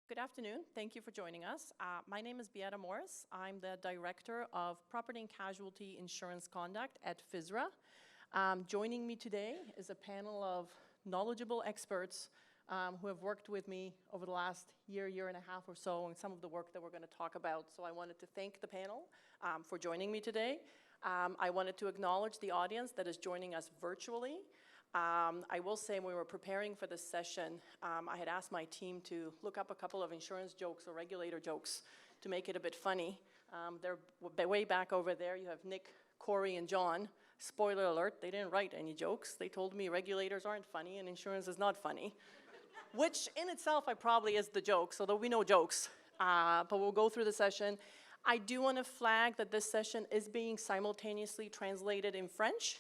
Good afternoon. Thank you for joining us. My name is Beata Morris. I'm the Director of Property and Casualty Insurance Conduct at FSRA. Joining me today is a panel of knowledgeable experts who have worked with me over the last year and a half or so on some of the work that we're going to talk about. So I wanted to thank the panel for joining me today. I wanted to acknowledge the audience that is joining us virtually. I will say when we were preparing for this session, I had asked my team to look up a couple of insurance jokes or regulator jokes to make it a bit funny. They're way back over there. You have Nick, Corey, and John. Spoiler alert, they didn't write any jokes. They told me regulators aren't funny and insurance is not funny, which in itself probably is the joke, so there'll be no jokes. But we'll go through the session. I do want to flag that this session is being simultaneously translated in French.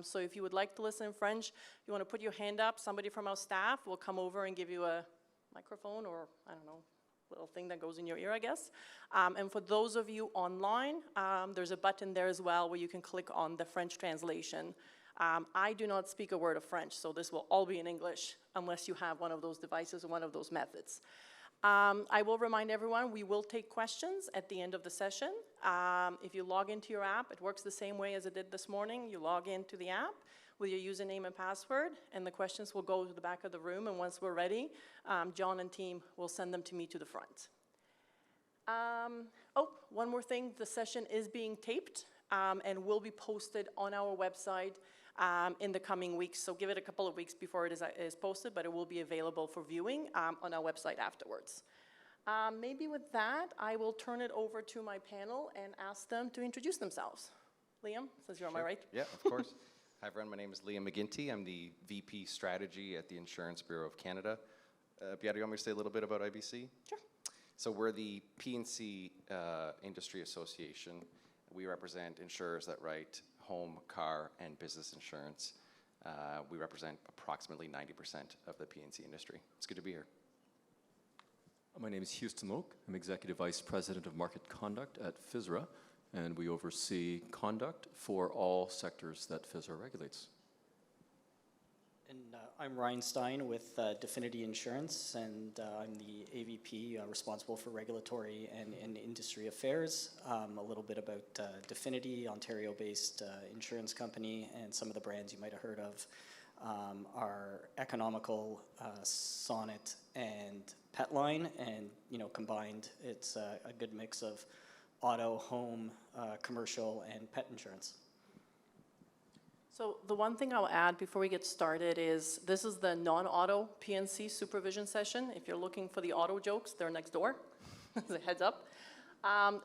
So if you would like to listen in French, you want to put your hand up, somebody from our staff will come over and give you a microphone or, I don't know, little thing that goes in your ear, I guess. And for those of you online, there's a button there as well where you can click on the French translation. I do not speak a word of French, so this will all be in English unless you have one of those devices or one of those methods. I will remind everyone, we will take questions at the end of the session. If you log into your app, it works the same way as it did this morning. You log into the app with your username and password, and the questions will go to the back of the room, and once we're ready, John and team will send them to me to the front. One more thing, the session is being taped and will be posted on our website in the coming weeks, so give it a couple of weeks before it is posted, but it will be available for viewing on our website afterwards. Maybe with that, I will turn it over to my panel and ask them to introduce themselves. Liam, since you're on my right. Yeah, of course. Hi everyone, my name is Liam McGinty. I'm the VP Strategy at the Insurance Bureau of Canada. Beata, you want me to say a little bit about IBC? Sure. So we're the P&C Industry Association. We represent insurers that write home, car, and business insurance. We represent approximately 90% of the P&C industry. It's good to be here. My name is Houston Loke. I'm Executive Vice President of Market Conduct at FSRA, and we oversee conduct for all sectors that FSRA regulates. And I'm Ryan Stein with Definity Insurance, and I'm the AVP responsible for regulatory and industry affairs. A little bit about Definity, Ontario-based insurance company, and some of the brands you might have heard of are Economical, Sonnet, and Petline, and combined, it's a good mix of auto, home, commercial, and pet insurance. So the one thing I'll add before we get started is this is the non-auto P&C supervision session. If you're looking for the auto jokes, they're next door, as a heads up.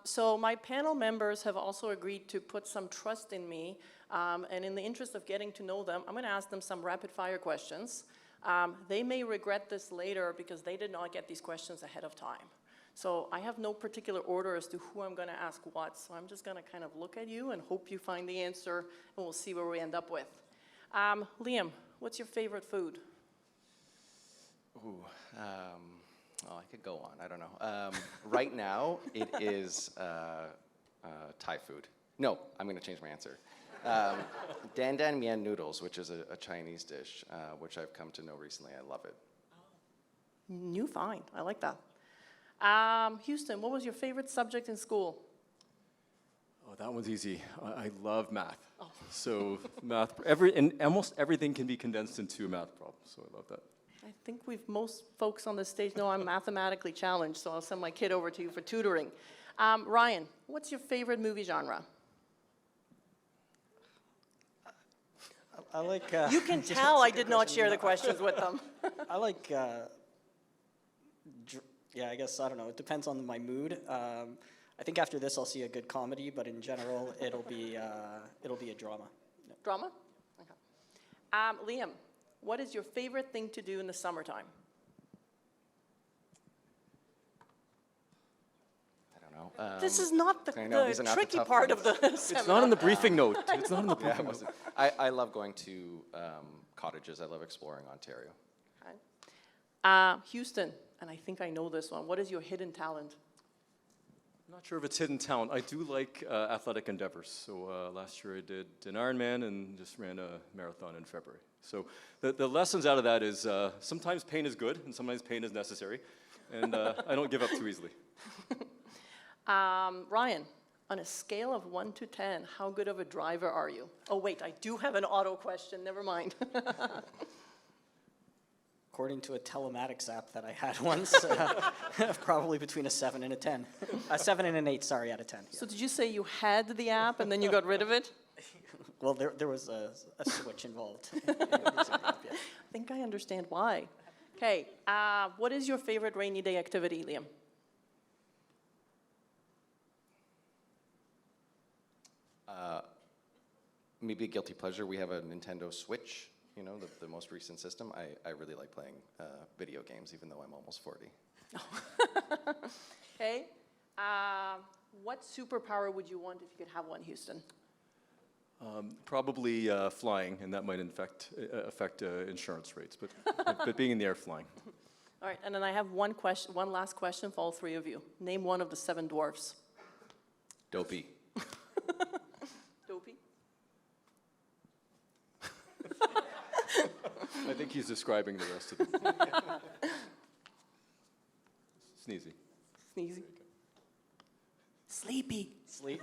So my panel members have also agreed to put some trust in me, and in the interest of getting to know them, I'm going to ask them some rapid fire questions. They may regret this later because they did not get these questions ahead of time. So I have no particular order as to who I'm going to ask what, so I'm just going to kind of look at you and hope you find the answer, and we'll see where we end up with. Liam, what's your favorite food? Ooh, I could go on, I don't know. Right now, it is Thai food. No, I'm going to change my answer. Dan Dan Mian noodles, which is a Chinese dish, which I've come to know recently. I love it. New find, I like that. Houston, what was your favorite subject in school? Oh, that one's easy. I love math. Oh. So math, and almost everything can be condensed into a math problem, so I love that. I think most folks on this stage know I'm mathematically challenged, so I'll send my kid over to you for tutoring. Ryan, what's your favorite movie genre? I like... You can tell I did not share the questions with them. I like... yeah, I guess, I don't know, it depends on my mood. I think after this I'll see a good comedy, but in general it'll be a drama. Yeah. Drama? Okay. Liam, what is your favorite thing to do in the summertime? I don't know. This is not the tricky part of the seminar. It's not in the briefing note. It's not in the briefing note. I love going to cottages. I love exploring Ontario. Okay. Houston, and I think I know this one. What is your hidden talent? I'm not sure if it's hidden talent. I do like athletic endeavors. So last year I did an Ironman and just ran a marathon in February. So the lessons out of that is sometimes pain is good and sometimes pain is necessary. and I don't give up too easily. Ryan, on a scale of 1 to 10, how good of a driver are you? Oh, wait, I do have an auto question. Never mind. According to a telematics app that I had once, probably between a 7 and a 10. A 7 and an 8, sorry, out of 10. Yeah. So did you say you had the app and then you got rid of it? Well, there was a switch involved. I think I understand why. Okay, what is your favorite rainy day activity, Liam? Maybe a guilty pleasure. We have a Nintendo Switch, you know, the most recent system. I really like playing video games, even though I'm almost 40. Okay, what superpower would you want if you could have one, Houston? Probably flying, and that might affect insurance rates, but being in the air flying. All right, and then I have one last question for all three of you. Name one of the 7 dwarfs. Dopey. Dopey? I think he's describing the rest of them. Sneezy. Sneezy. Sleepy.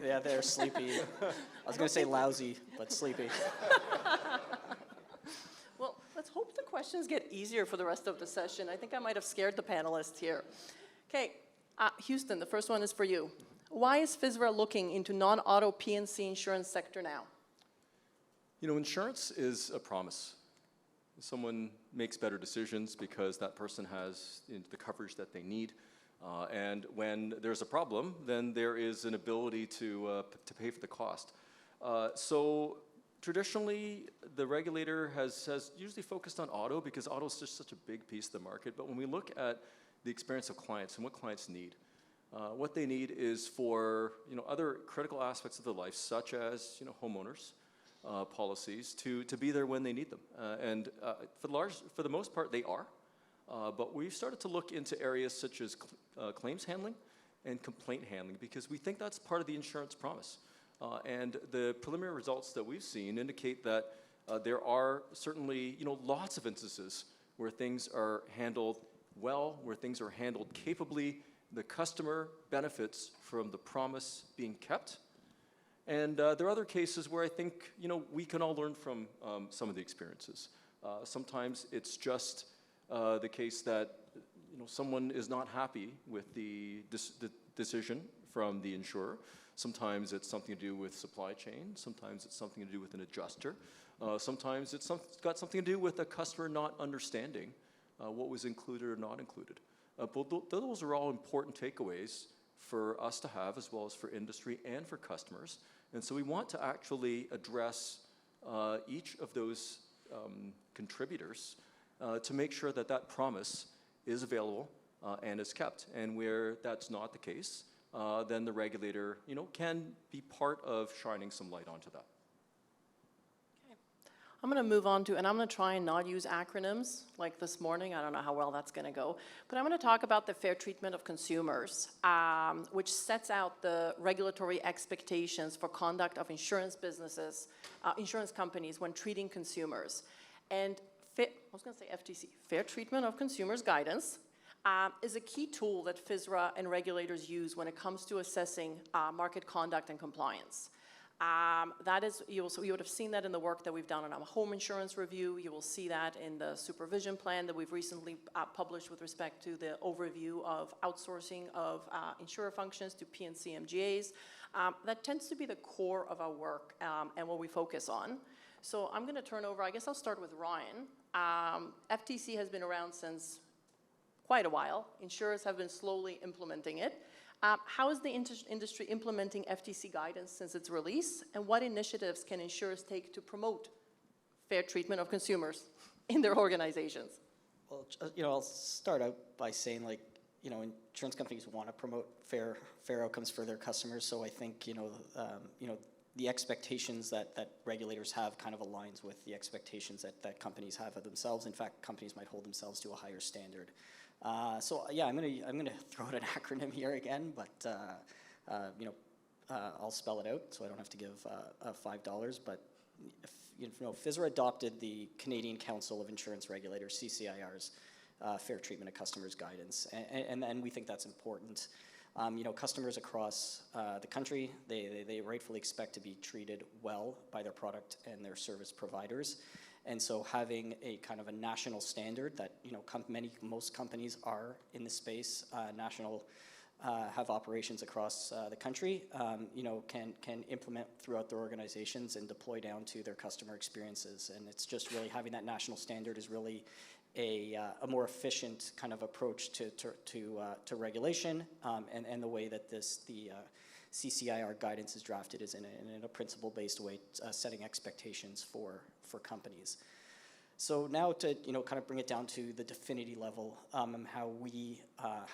Yeah, they're sleepy. I was going to say lousy, but sleepy. Well, let's hope the questions get easier for the rest of the session. I think I might have scared the panelists here. Okay, Houston, the first one is for you. Why is FSRA looking into non-auto P&C insurance sector now? You know, insurance is a promise. Someone makes better decisions because that person has the coverage that they need. And when there's a problem, then there is an ability to pay for the cost. So traditionally, the regulator has usually focused on auto because auto is just such a big piece of the market. But when we look at the experience of clients and what clients need, what they need is for other critical aspects of their life, such as homeowners policies, to be there when they need them. And for the most part, they are. But we've started to look into areas such as claims handling and complaint handling because we think that's part of the insurance promise. And the preliminary results that we've seen indicate that there are certainly lots of instances where things are handled well, where things are handled capably. The customer benefits from the promise being kept. And there are other cases where I think we can all learn from some of the experiences. Sometimes it's just the case that someone is not happy with the decision from the insurer. Sometimes it's something to do with supply chain. Sometimes it's something to do with an adjuster. Sometimes it's got something to do with a customer not understanding what was included or not included. But those are all important takeaways for us to have, as well as for industry and for customers. And so we want to actually address each of those contributors to make sure that that promise is available and is kept. And where that's not the case, then the regulator, can be part of shining some light onto that. Okay. I'm going to move on to, and I'm going to try and not use acronyms like this morning. I don't know how well that's going to go. But I'm going to talk about the fair treatment of consumers, which sets out the regulatory expectations for conduct of insurance businesses, insurance companies when treating consumers. And I was going to say FTC, Fair Treatment of Consumers Guidance, is a key tool that FSRA and regulators use when it comes to assessing market conduct and compliance. That is, you would have seen that in the work that we've done on our home insurance review. You will see that in the supervision plan that we've recently published with respect to the overview of outsourcing of insurer functions to P&C MGAs. That tends to be the core of our work and what we focus on. So I'm going to turn over, I guess I'll start with Ryan. FTC has been around since quite a while. Insurers have been slowly implementing it. How is the industry implementing FTC guidance since its release? And what initiatives can insurers take to promote fair treatment of consumers in their organizations? Well, I'll start out by saying, insurance companies want to promote fair outcomes for their customers. So I think, the expectations that regulators have kind of aligns with the expectations that companies have of themselves. In fact, companies might hold themselves to a higher standard. So yeah, I'm gonna throw out an acronym here again, but I'll spell it out so I don't have to give $5. But FSRA adopted the Canadian Council of Insurance Regulators (CCIR's) fair treatment of customers guidance, and we think that's important. Customers across the country, they rightfully expect to be treated well by their product and their service providers. And so having a kind of a national standard that, most companies are in the space, have operations across the country, can implement throughout their organizations and deploy down to their customer experiences. And it's just really having that national standard is really a more efficient kind of approach to regulation, and the way that the CCIR guidance is drafted is in a principle-based way, setting expectations for companies. So now to kind of bring it down to the Definity level, and how we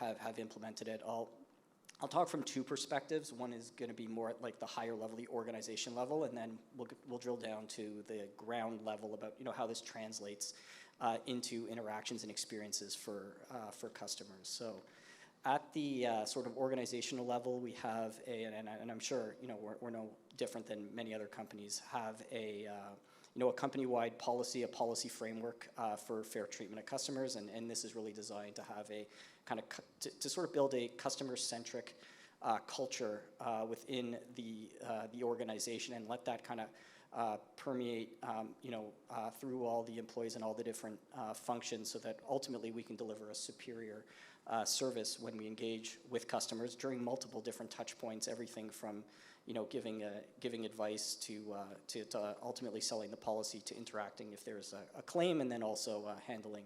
have implemented it. I'll talk from two perspectives. One is going to be more at like the higher level, the organization level, and then we'll drill down to the ground level about how this translates into interactions and experiences for customers. So at the sort of organizational level, we have and I'm sure we're no different than many other companies, have a company-wide policy, a policy framework for fair treatment of customers, and this is really designed to have a kind of to sort of build a customer-centric culture within the organization, and let that kind of permeate through all the employees and all the different functions, so that ultimately we can deliver a superior service when we engage with customers during multiple different touch points, everything from giving advice to ultimately selling the policy, to interacting if there's a claim, and then also handling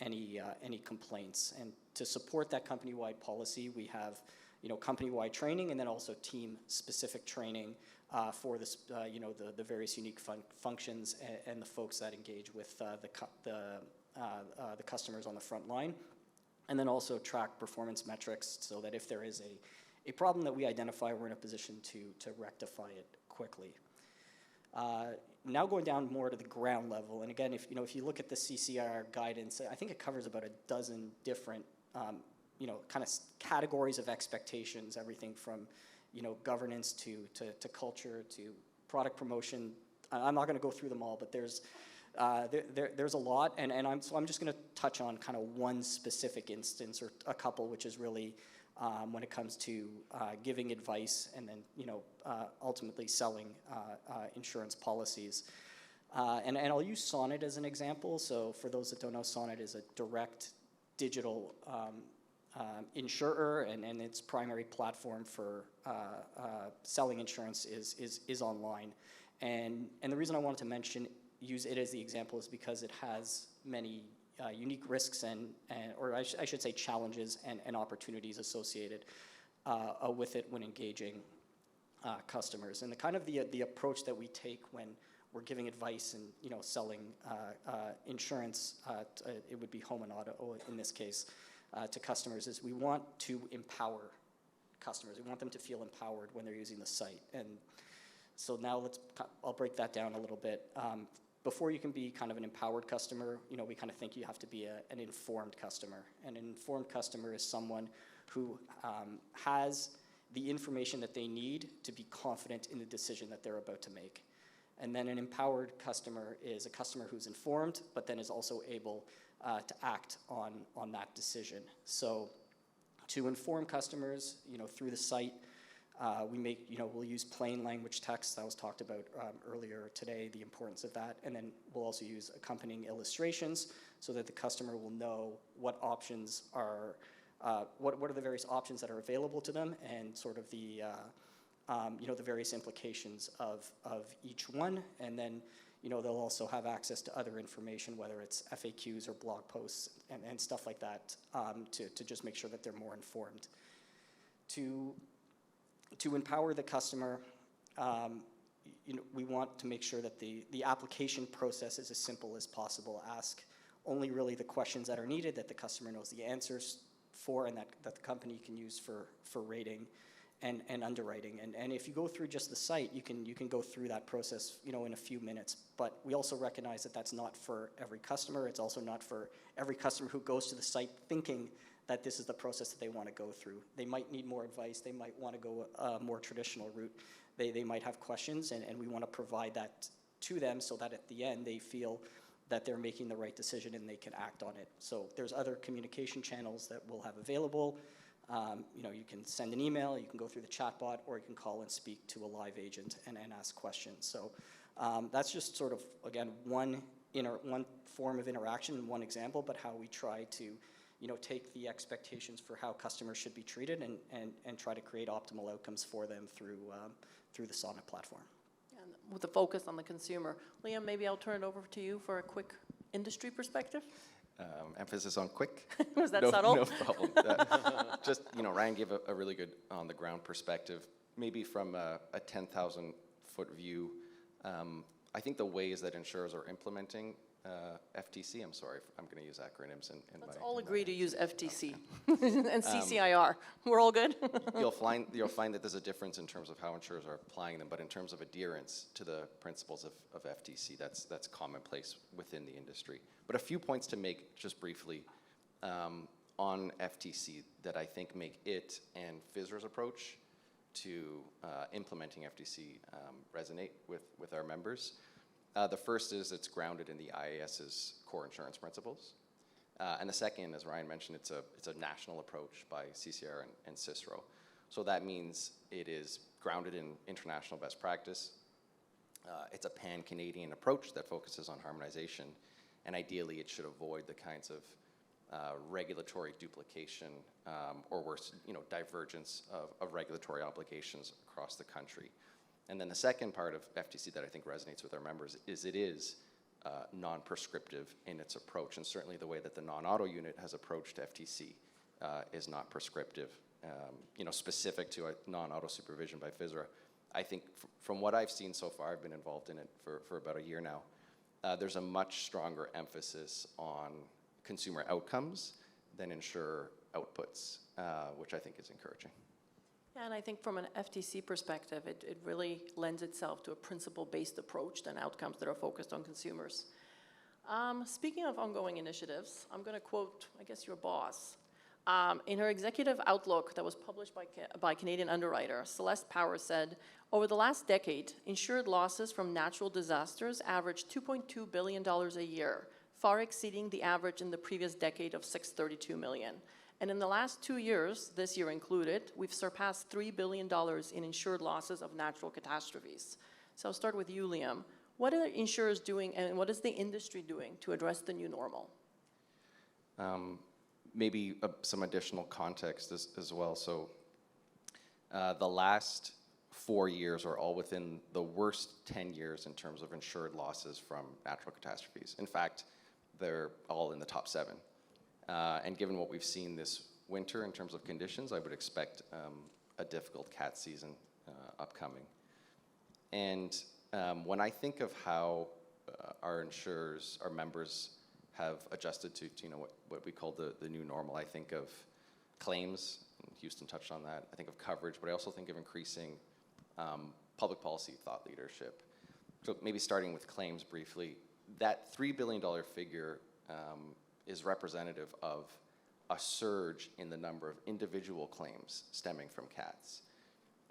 any complaints. And to support that company-wide policy, we have company-wide training, and then also team-specific training for this the various unique functions and the folks that engage with the customers on the front line, and then also track performance metrics, so that if there is a problem that we identify, we're in a position to rectify it quickly. Now going down more to the ground level, and again, if you look at the CCR guidance, I think it covers about a dozen different kind of categories of expectations, everything from governance to culture to product promotion. I'm not going to go through them all, but there's a lot, and I'm just going to touch on kind of one specific instance, or a couple, which is really when it comes to giving advice, and then ultimately selling insurance policies. And I'll use Sonnet as an example. So for those that don't know, Sonnet is a direct digital insurer, and its primary platform for selling insurance is online. And the reason I wanted to use it as the example is because it has many unique risks or I should say challenges and opportunities associated with it when engaging customers. And the kind of the approach that we take when we're giving advice and selling insurance, it would be home and auto in this case, to customers, is we want to empower customers. We want them to feel empowered when they're using the site. And so now I'll break that down a little bit. Before you can be kind of an empowered customer, we kind of think you have to be an informed customer. And an informed customer is someone who has the information that they need to be confident in the decision that they're about to make. And then an empowered customer is a customer who's informed, but then is also able to act on that decision. So to inform customers, through the site, we'll use plain language text that was talked about earlier today, the importance of that, and then we'll also use accompanying illustrations so that the customer will know what options are, what are the various options that are available to them, and sort of the various implications of each one. And then they'll also have access to other information, whether it's FAQs or blog posts and stuff like that, to just make sure that they're more informed. To empower the customer, we want to make sure that the application process is as simple as possible. Ask only really the questions that are needed, that the customer knows the answers for, and that the company can use for rating and underwriting. And if you go through just the site, you can go through that process in a few minutes. But we also recognize that that's not for every customer. It's also not for every customer who goes to the site thinking that this is the process that they want to go through. They might need more advice. They might want to go a more traditional route. They might have questions, and we want to provide that to them so that at the end they feel that they're making the right decision and they can act on it. So there's other communication channels that we'll have available. You can send an email, you can go through the chatbot, or you can call and speak to a live agent and ask questions. So that's just sort of, again, one form of interaction, one example, but how we try to take the expectations for how customers should be treated and try to create optimal outcomes for them through the Sonnet platform. And with the focus on the consumer. Liam, maybe I'll turn it over to you for a quick industry perspective. Emphasis on quick. Was that no, subtle? No problem. Just, Ryan gave a really good on-the-ground perspective. Maybe from a 10,000-foot view, I think the ways that insurers are implementing FTC, I'm sorry, I'm going to use acronyms in Let's my... all in agree my- to use FTC and CCIR. We're all good? You'll find that there's a difference in terms of how insurers are applying them, but in terms of adherence to the principles of FTC, that's commonplace within the industry. But a few points to make just briefly on FTC that I think make it and FSRA's approach to implementing FTC resonate with our members. The first is it's grounded in the IAS's core insurance principles. And the second, as Ryan mentioned, it's a national approach by CCR and CISRO. So that means it is grounded in international best practice. It's a pan-Canadian approach that focuses on harmonization, and ideally it should avoid the kinds of regulatory duplication or worse, divergence of regulatory obligations across the country. And then the second part of FTC that I think resonates with our members is it is non-prescriptive in its approach, and certainly the way that the non-auto unit has approached FTC is not prescriptive, specific to a non-auto supervision by FSRA. I think from what I've seen so far, I've been involved in it for about a year now, there's a much stronger emphasis on consumer outcomes than insurer outputs, which I think is encouraging. Yeah, and I think from an FTC perspective, it really lends itself to a principle-based approach than outcomes that are focused on consumers. Speaking of ongoing initiatives, I'm going to quote, I guess, your boss. In her executive outlook that was published by Canadian Underwriter, Celeste Power said, over the last decade, insured losses from natural disasters averaged $2.2 billion a year, far exceeding the average in the previous decade of $632 million. And in the last 2 years, this year included, we've surpassed $3 billion in insured losses of natural catastrophes. So I'll start with you, Liam. What are insurers doing and what is the industry doing to address the new normal? Maybe some additional context as well. So the last 4 years are all within the worst 10 years in terms of insured losses from natural catastrophes. In fact, they're all in the top 7. And given what we've seen this winter in terms of conditions, I would expect a difficult cat season upcoming. And when I think of how our insurers, our members, have adjusted to what we call the new normal, I think of claims. Houston touched on that. I think of coverage, but I also think of increasing public policy thought leadership. So maybe starting with claims briefly, that $3 billion figure is representative of a surge in the number of individual claims stemming from cats.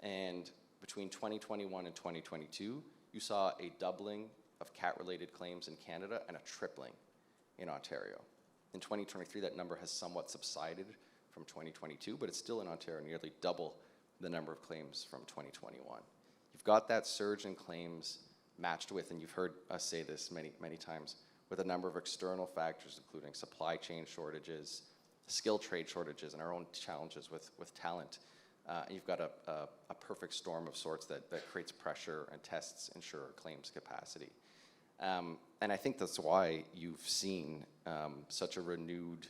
And between 2021 and 2022, you saw a doubling of cat-related claims in Canada and a tripling in Ontario. In 2023, that number has somewhat subsided from 2022, but it's still in Ontario nearly double the number of claims from 2021. You've got that surge in claims matched with, and you've heard us say this many, many times, with a number of external factors, including supply chain shortages, skilled trade shortages, and our own challenges with talent. And you've got a perfect storm of sorts that creates pressure and tests insurer claims capacity. And I think that's why you've seen such a renewed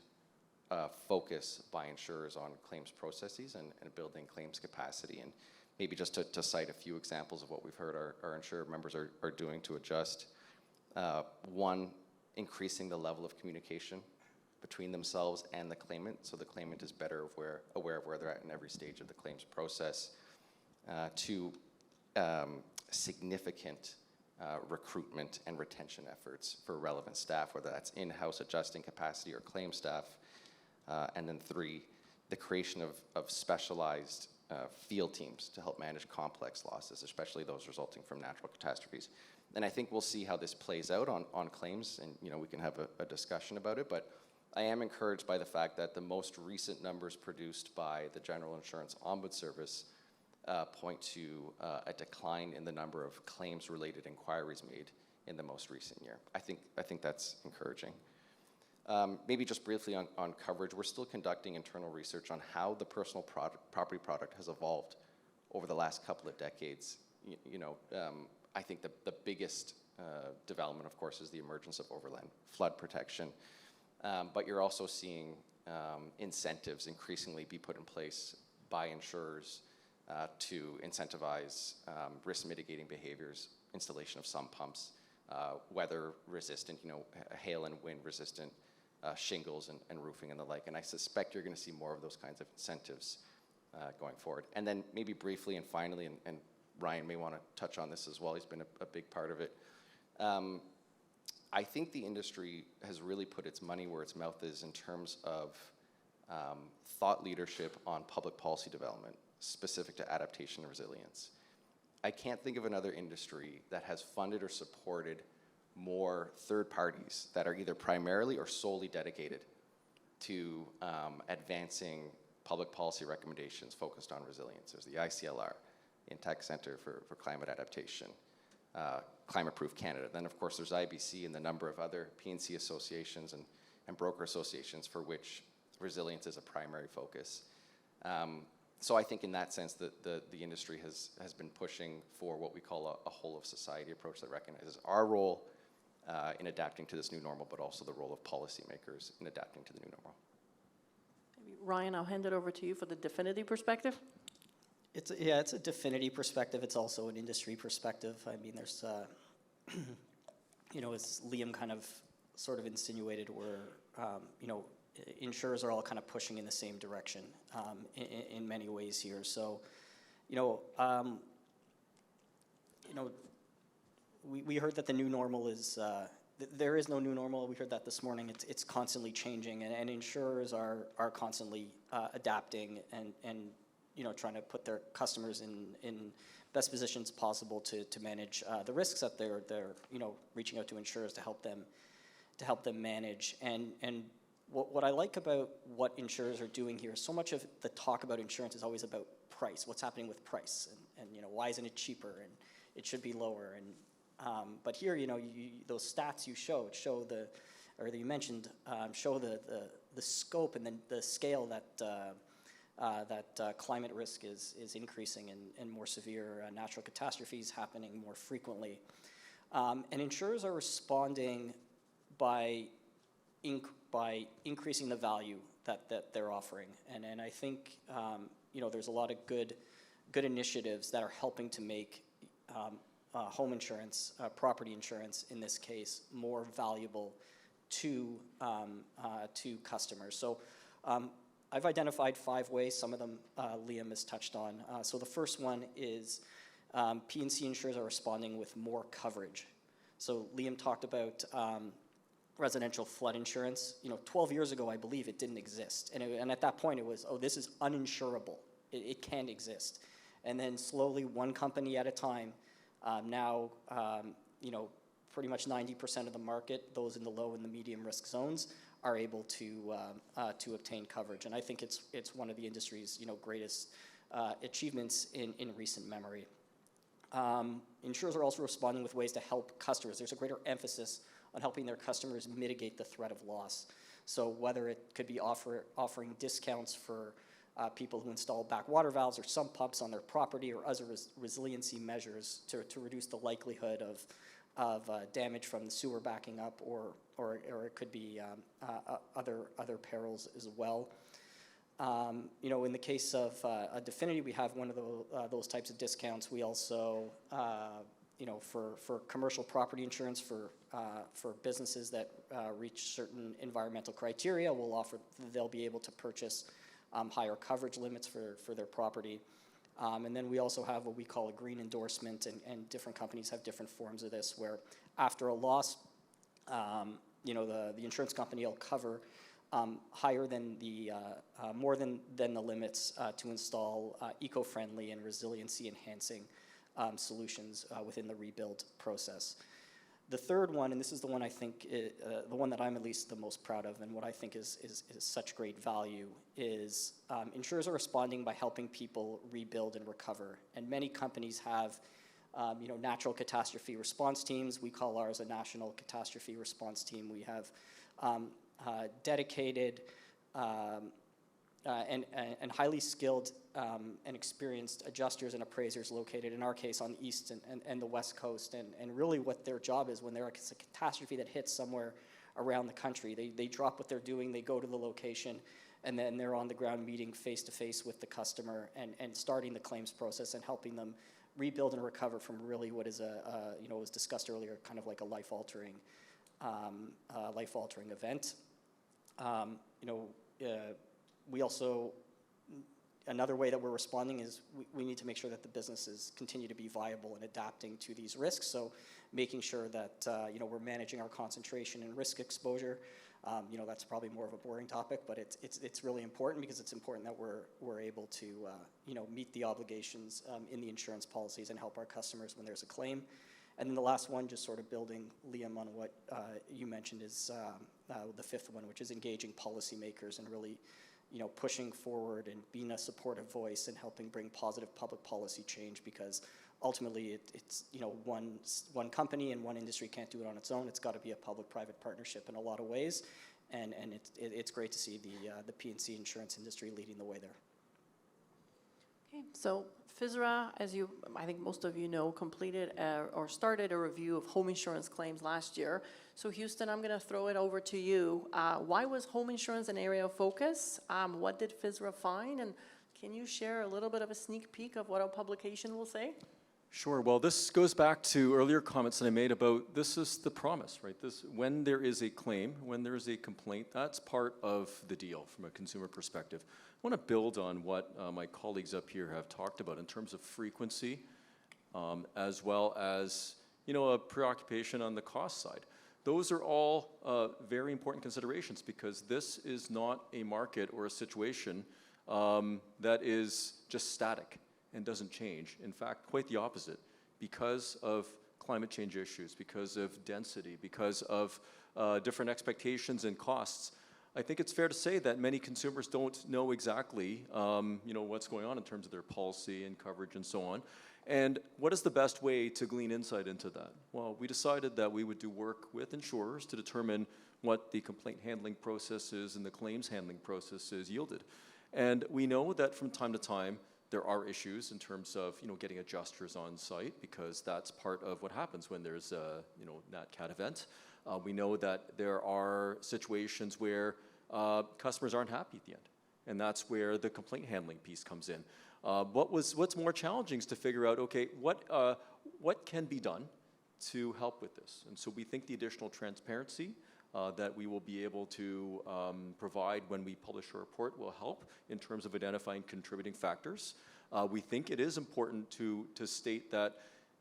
focus by insurers on claims processes and building claims capacity. And maybe just to cite a few examples of what we've heard our insurer members are doing to adjust. One, increasing the level of communication between themselves and the claimant, so the claimant is better aware of where they're at in every stage of the claims process. Two, significant recruitment and retention efforts for relevant staff, whether that's in-house adjusting capacity or claim staff. And then 3, the creation of specialized field teams to help manage complex losses, especially those resulting from natural catastrophes. And I think we'll see how this plays out on claims, and we can have a discussion about it. But I am encouraged by the fact that the most recent numbers produced by the General Insurance Ombuds Service point to a decline in the number of claims-related inquiries made in the most recent year. I think that's encouraging. Maybe just briefly on coverage, we're still conducting internal research on how the personal property product has evolved over the last couple of decades. I think the biggest development, of course, is the emergence of overland flood protection. But you're also seeing incentives increasingly be put in place by insurers to incentivize risk mitigating behaviors, installation of sump pumps, weather resistant, hail and wind resistant shingles and roofing and the like. And I suspect you're going to see more of those kinds of incentives going forward. And then maybe briefly and finally, and Ryan may want to touch on this as well, he's been a big part of it. I think the industry has really put its money where its mouth is in terms of thought leadership on public policy development specific to adaptation and resilience. I can't think of another industry that has funded or supported more third parties that are either primarily or solely dedicated to advancing public policy recommendations focused on resilience. There's the ICLR, Intact Center for Climate Adaptation, Climate Proof Canada. Then, of course, there's IBC and the number of other P&C associations and broker associations for which resilience is a primary focus. So I think in that sense, the industry has been pushing for what we call a whole of society approach that recognizes our role in adapting to this new normal, but also the role of policymakers in adapting to the new normal. Maybe Ryan, I'll hand it over to you for the Definity perspective. It's a Definity perspective. It's also an industry perspective. I mean, there's, as Liam kind of sort of insinuated, where, insurers are all kind of pushing in the same direction in many ways here. So, we heard that the new normal is, there is no new normal. We heard that this morning. It's constantly changing, and insurers are constantly adapting and trying to put their customers in best positions possible to manage the risks that they're reaching out to insurers to help them manage. And what I like about what insurers are doing here, so much of the talk about insurance is always about price. What's happening with price, and why isn't it cheaper, and it should be lower. And but here, those stats you showed show you mentioned show the scope and then the scale that climate risk is increasing, and more severe natural catastrophes happening more frequently. And insurers are responding by increasing the value that they're offering. And I think there's a lot of good initiatives that are helping to make home insurance, property insurance in this case, more valuable to customers. So I've identified 5 ways. Some of them Liam has touched on. So the first one is P&C insurers are responding with more coverage. So Liam talked about residential flood insurance. 12 years ago, I believe it didn't exist. And at that point, it was, this is uninsurable. It can't exist. And then slowly, one company at a time, now, pretty much 90% of the market, those in the low and the medium risk zones, are able to obtain coverage. And I think it's one of the industry's greatest achievements in recent memory. Insurers are also responding with ways to help customers. There's a greater emphasis on helping their customers mitigate the threat of loss. So whether it could be offering discounts for people who install backwater valves or sump pumps on their property, or other resiliency measures to reduce the likelihood of damage from the sewer backing up, or it could be other perils as well. In the case of a Definity, we have one of those types of discounts. We also, for commercial property insurance for businesses that reach certain environmental criteria, they'll be able to purchase higher coverage limits for their property. And then we also have what we call a green endorsement, and different companies have different forms of this, where after a loss, the insurance company will cover higher than more than the limits to install eco-friendly and resiliency-enhancing solutions within the rebuild process. The third one, and this is the one I think, the one that I'm at least the most proud of, and what I think is such great value, is insurers are responding by helping people rebuild and recover. And many companies have natural catastrophe response teams. We call ours a national catastrophe response team. We have dedicated and highly skilled and experienced adjusters and appraisers located, in our case, on the east and the west coast. And really what their job is when there's a catastrophe that hits somewhere around the country, they drop what they're doing, they go to the location, and then they're on the ground meeting face-to-face with the customer and starting the claims process and helping them rebuild and recover from really what is was discussed earlier, kind of like a life-altering event. We also, another way that we're responding is we need to make sure that the businesses continue to be viable and adapting to these risks. So making sure that, we're managing our concentration and risk exposure. That's probably more of a boring topic, but it's really important because it's important that we're able to, meet the obligations in the insurance policies and help our customers when there's a claim. And then the last one, just sort of building, Liam, on what you mentioned, is the fifth one, which is engaging policymakers and really pushing forward and being a supportive voice and helping bring positive public policy change, because ultimately it's one company and one industry can't do it on its own. It's got to be a public-private partnership in a lot of ways, and it's great to see the P&C insurance industry leading the way there. Okay, so FSRA, I think most of you know, completed or started a review of home insurance claims last year. So Houston, I'm going to throw it over to you. Why was home insurance an area of focus? What did FSRA find? And can you share a little bit of a sneak peek of what our publication will say? Sure. Well, this goes back to earlier comments that I made about this is the promise, right? When there is a claim, when there is a complaint, that's part of the deal from a consumer perspective. I want to build on what my colleagues up here have talked about in terms of frequency, as well as a preoccupation on the cost side. Those are all very important considerations, because this is not a market or a situation that is just static and doesn't change. In fact, quite the opposite, because of climate change issues, because of density, because of different expectations and costs. I think it's fair to say that many consumers don't know exactly what's going on in terms of their policy and coverage and so on. And what is the best way to glean insight into that? Well, we decided that we would do work with insurers to determine what the complaint handling processes and the claims handling processes yielded. And we know that from time to time, there are issues in terms of getting adjusters on site, because that's part of what happens when there's a nat cat event. We know that there are situations where customers aren't happy at the end, and that's where the complaint handling piece comes in. What's more challenging is to figure out, okay, what can be done to help with this? And so we think the additional transparency that we will be able to provide when we publish a report will help in terms of identifying contributing factors. We think it is important to state that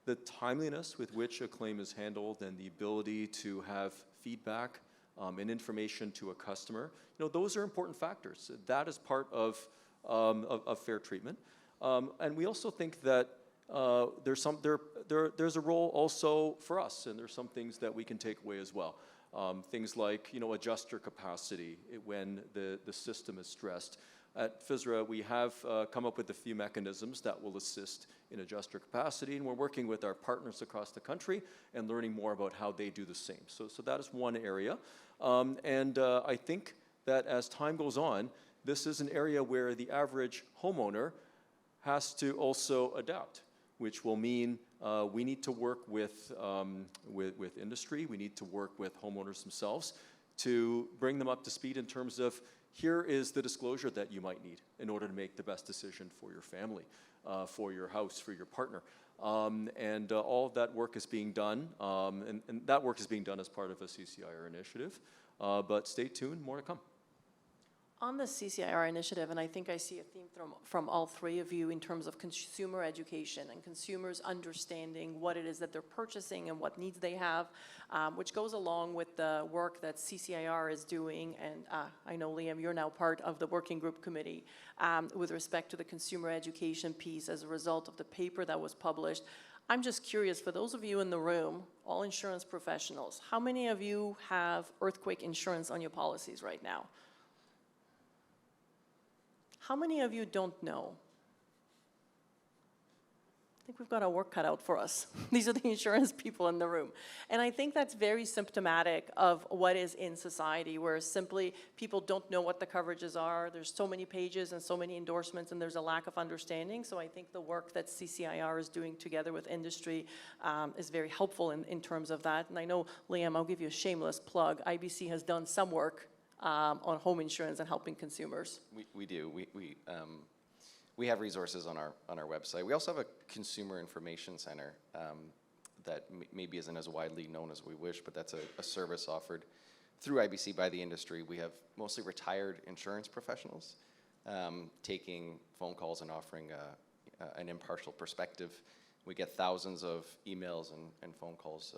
the timeliness with which a claim is handled and the ability to have feedback and information to a customer, those are important factors. That is part of fair treatment. And we also think that there's a role also for us, and there's some things that we can take away as well. Things like adjuster capacity when the system is stressed. At FSRA, we have come up with a few mechanisms that will assist in adjuster capacity, and we're working with our partners across the country and learning more about how they do the same. So that is one area. I think that as time goes on, this is an area where the average homeowner has to also adapt, which will mean we need to work with industry. We need to work with homeowners themselves to bring them up to speed in terms of, here is the disclosure that you might need in order to make the best decision for your family, for your house, for your partner. All of that work is being done, and that work is being done as part of a CCIR initiative. But stay tuned, more to come. On the CCIR initiative, and I think I see a theme from all three of you in terms of consumer education and consumers understanding what it is that they're purchasing and what needs they have, which goes along with the work that CCIR is doing. And I know, Liam, you're now part of the working group committee with respect to the consumer education piece as a result of the paper that was published. I'm just curious, for those of you in the room, all insurance professionals, how many of you have earthquake insurance on your policies right now? How many of you don't know? I think we've got our work cut out for us. These are the insurance people in the room. And I think that's very symptomatic of what is in society, where simply people don't know what the coverages are. There's so many pages and so many endorsements, and there's a lack of understanding. So I think the work that CCIR is doing together with industry is very helpful in terms of that. And I know, Liam, I'll give you a shameless plug. IBC has done some work on home insurance and helping consumers. We do. We have resources on our website. We also have a consumer information center that maybe isn't as widely known as we wish, but that's a service offered through IBC by the industry. We have mostly retired insurance professionals taking phone calls and offering an impartial perspective. We get thousands of emails and phone calls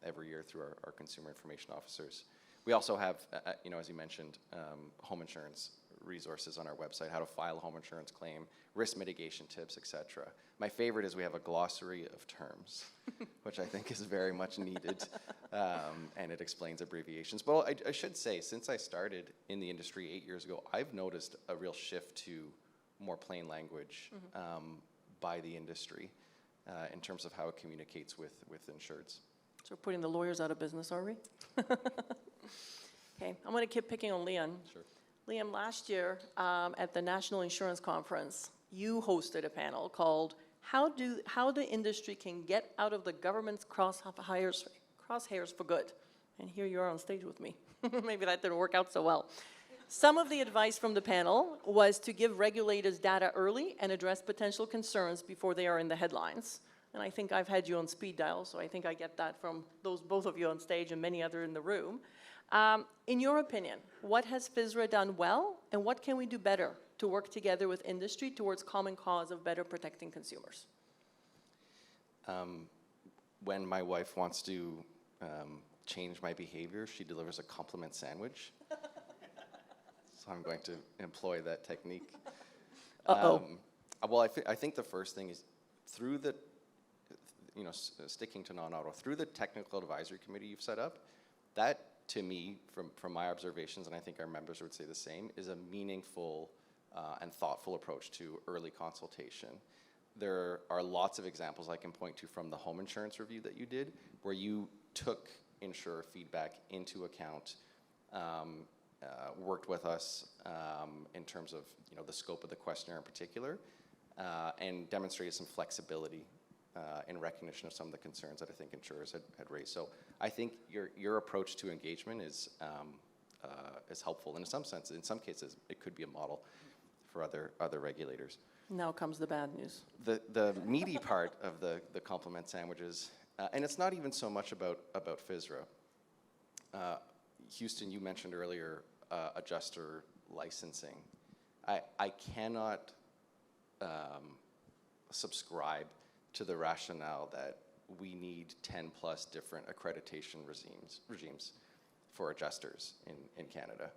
every year through our consumer information officers. We also have, as you mentioned, home insurance resources on our website, how to file a home insurance claim, risk mitigation tips, etc. My favorite is we have a glossary of terms, which I think is very much needed, and it explains abbreviations. But I should say, since I started in the industry 8 years ago, I've noticed a real shift to more plain language by the industry in terms of how it communicates with insureds. So we're putting the lawyers out of business, are we? Okay, I'm going to keep picking on Liam. Sure. Liam, last year at the National Insurance Conference, you hosted a panel called How the Industry Can Get Out of the Government's Crosshairs for Good. And here you are on stage with me. Maybe that didn't work out so well. Some of the advice from the panel was to give regulators data early and address potential concerns before they are in the headlines. And I think I've had you on speed dial, so I think I get that from both of you on stage and many others in the room. In your opinion, what has FSRA done well, and what can we do better to work together with industry towards common cause of better protecting consumers? When my wife wants to change my behavior, she delivers a compliment sandwich. So I'm going to employ that technique. Uh-oh. Well, I think the first thing is through the, sticking to non-auto, through the technical advisory committee you've set up, that, to me, from my observations, and I think our members would say the same, is a meaningful and thoughtful approach to early consultation. There are lots of examples I can point to from the home insurance review that you did, where you took insurer feedback into account, worked with us in terms of the scope of the questionnaire in particular, and demonstrated some flexibility in recognition of some of the concerns that I think insurers had raised. So I think your approach to engagement is helpful, and in some cases, it could be a model for other regulators. Now comes the bad news. The meaty part of the compliment sandwiches, and it's not even so much about FSRA. Houston, you mentioned earlier adjuster licensing. I cannot subscribe to the rationale that we need 10 plus different accreditation regimes for adjusters in Canada.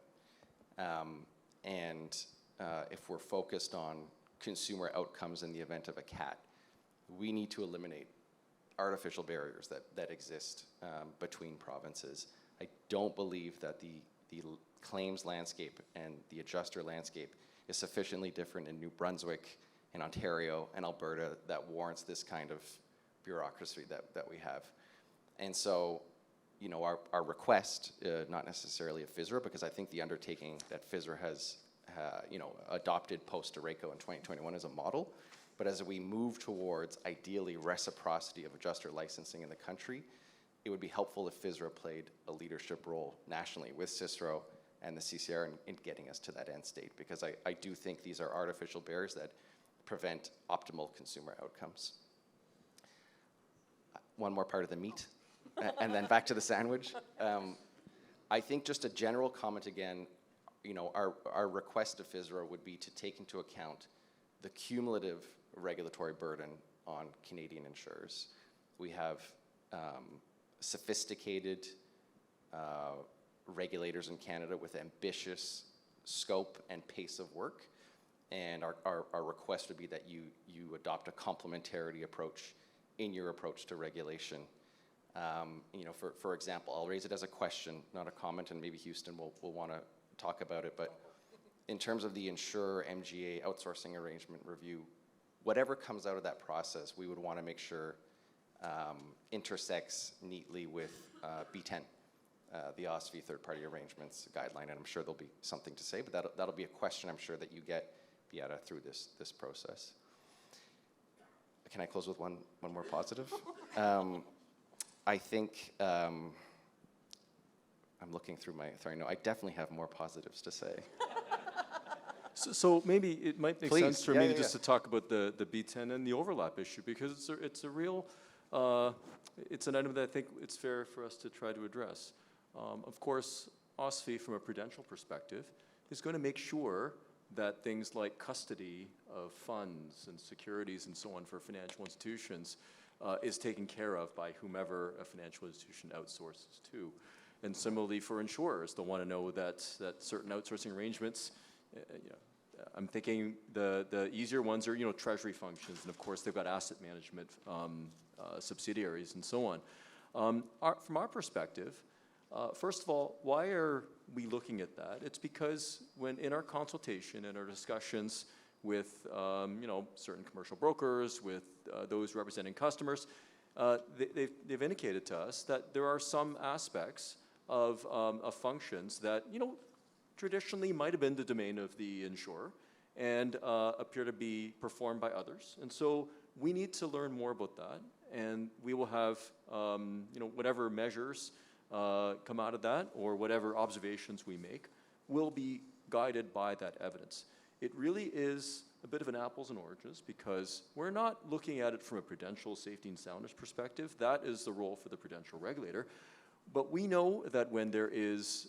If we're focused on consumer outcomes in the event of a CAT, we need to eliminate artificial barriers that exist between provinces. I don't believe that the claims landscape and the adjuster landscape is sufficiently different in New Brunswick, in Ontario, and Alberta that warrants this kind of bureaucracy that we have. And so, our request, not necessarily of FSRA, because I think the undertaking that FSRA has adopted post-Areco in 2021 as a model, but as we move towards, ideally, reciprocity of adjuster licensing in the country, it would be helpful if FSRA played a leadership role nationally with CISRO and the CCR in getting us to that end state, because I do think these are artificial barriers that prevent optimal consumer outcomes. One more part of the meat, and then back to the sandwich. I think just a general comment again, our request to FSRA would be to take into account the cumulative regulatory burden on Canadian insurers. We have sophisticated regulators in Canada with ambitious scope and pace of work, and our request would be that you adopt a complementarity approach in your approach to regulation. You know, for example, I'll raise it as a question, not a comment, and maybe Houston will want to talk about it, but in terms of the insurer MGA outsourcing arrangement review, whatever comes out of that process, we would want to make sure intersects neatly with B10, the OSFI third-party arrangements guideline, and I'm sure there'll be something to say, but that'll be a question I'm sure that you get, Beata, through this process. Can I close with one more positive? I think, I'm looking through my, sorry, no, I definitely have more positives to say. So maybe it might make Please. sense for Yeah, me yeah, to just yeah. to talk about the B10 and the overlap issue, because it's a real, it's an item that I think it's fair for us to try to address. Of course, OSFI, from a prudential perspective, is going to make sure that things like custody of funds and securities and so on for financial institutions is taken care of by whomever a financial institution outsources to. And similarly for insurers, they'll want to know that certain outsourcing arrangements, you know, I'm thinking the easier ones are, you know, treasury functions, and of course they've got asset management subsidiaries and so on. From our perspective, first of all, why are we looking at that? It's because when in our consultation and our discussions with you know, certain commercial brokers, with those representing customers, they've indicated to us that there are some aspects of functions that, you know, traditionally might have been the domain of the insurer and appear to be performed by others. And so we need to learn more about that, and we will have you know, whatever measures come out of that, or whatever observations we make will be guided by that evidence. It really is a bit of an apples and oranges, because we're not looking at it from a prudential safety and soundness perspective. That is the role for the prudential regulator. But we know that when there is,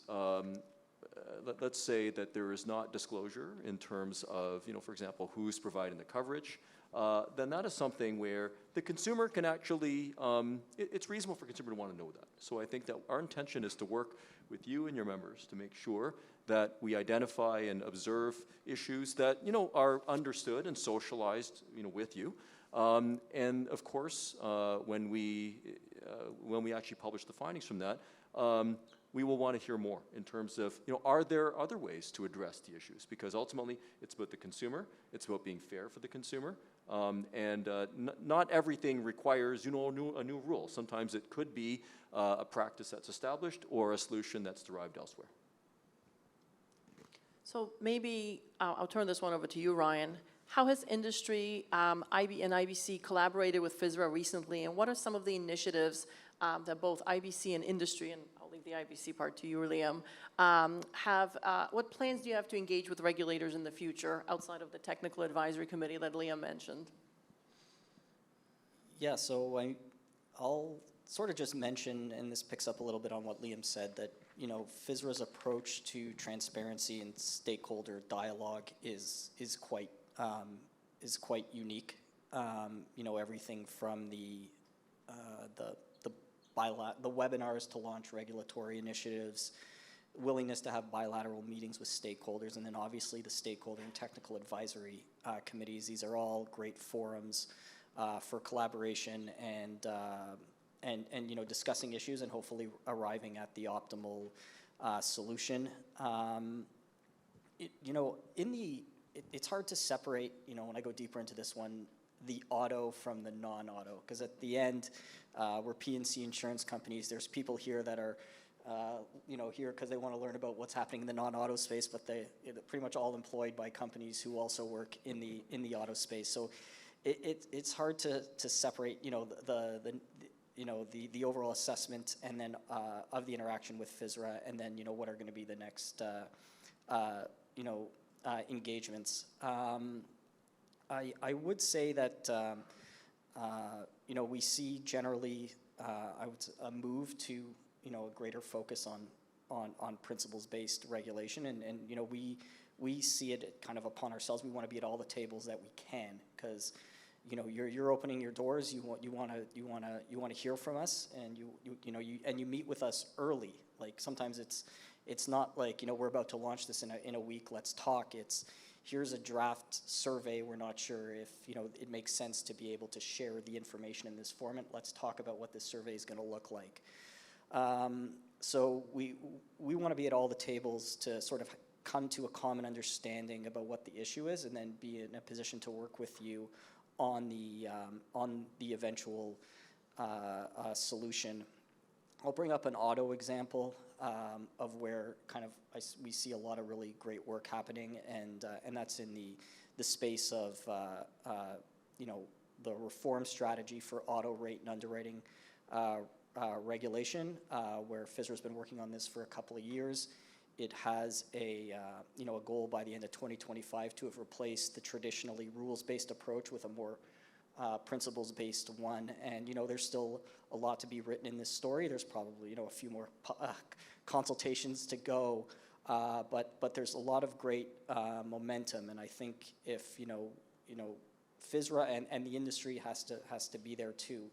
let's say that there is not disclosure in terms of, you know, for example, who's providing the coverage, then that is something where the consumer can actually, it's reasonable for a consumer to want to know that. So I think that our intention is to work with you and your members to make sure that we identify and observe issues that, you know, are understood and socialized, you know, with you. And of course, when we actually publish the findings from that, we will want to hear more in terms of, you know, are there other ways to address the issues? Because ultimately, it's about the consumer. It's about being fair for the consumer. And not everything requires, you know, a new rule. Sometimes it could be a practice that's established or a solution that's derived elsewhere. So maybe I'll turn this one over to you, Ryan. How has industry, IB and IBC collaborated with FSRA recently, and what are some of the initiatives that both IBC and industry, and I'll leave the IBC part to you, Liam, what plans do you have to engage with regulators in the future outside of the technical advisory committee that Liam mentioned? Yeah, so I'll sort of just mention, and this picks up a little bit on what Liam said, that, you know, FSRA's approach to transparency and stakeholder dialogue is quite unique. You know, everything from the webinars to launch regulatory initiatives, willingness to have bilateral meetings with stakeholders, and then obviously the stakeholder and technical advisory committees. These are all great forums for collaboration and you know, discussing issues and hopefully arriving at the optimal solution. You know, it's hard to separate, you know, when I go deeper into this one, the auto from the non-auto, because at the end, we're P&C insurance companies. There's people here that are, you know, here because they want to learn about what's happening in the non-auto space, but they're pretty much all employed by companies who also work in the auto space. So it's hard to separate, you know, the overall assessment and then of the interaction with FSRA, and then, you know, what are going to be the next you know, engagements. I would say that you know, we see generally a move to, you know, a greater focus on principles-based regulation, and you know, we see it kind of upon ourselves. We want to be at all the tables that we can, because, you know, you're opening your doors. You want to hear from us, and you meet with us early. Like sometimes it's not like, you know, we're about to launch this in a week. Let's talk. here's a draft survey, we're not sure if, it makes sense to be able to share the information in this format. Let's talk about what this survey is gonna look like. So we want to be at all the tables to sort of come to a common understanding about what the issue is, and then be in a position to work with you on the eventual solution. I'll bring up an auto example of where kind of we see a lot of really great work happening, and that's in the space of the reform strategy for auto rate and underwriting regulation, where FSRA has been working on this for a couple of years. It has a goal by the end of 2025 to have replaced the traditionally rules-based approach with a more principles-based one. And there's still a lot to be written in this story. There's probably a few more consultations to go, but there's a lot of great momentum. And I think if FSRA and the industry has to be there too.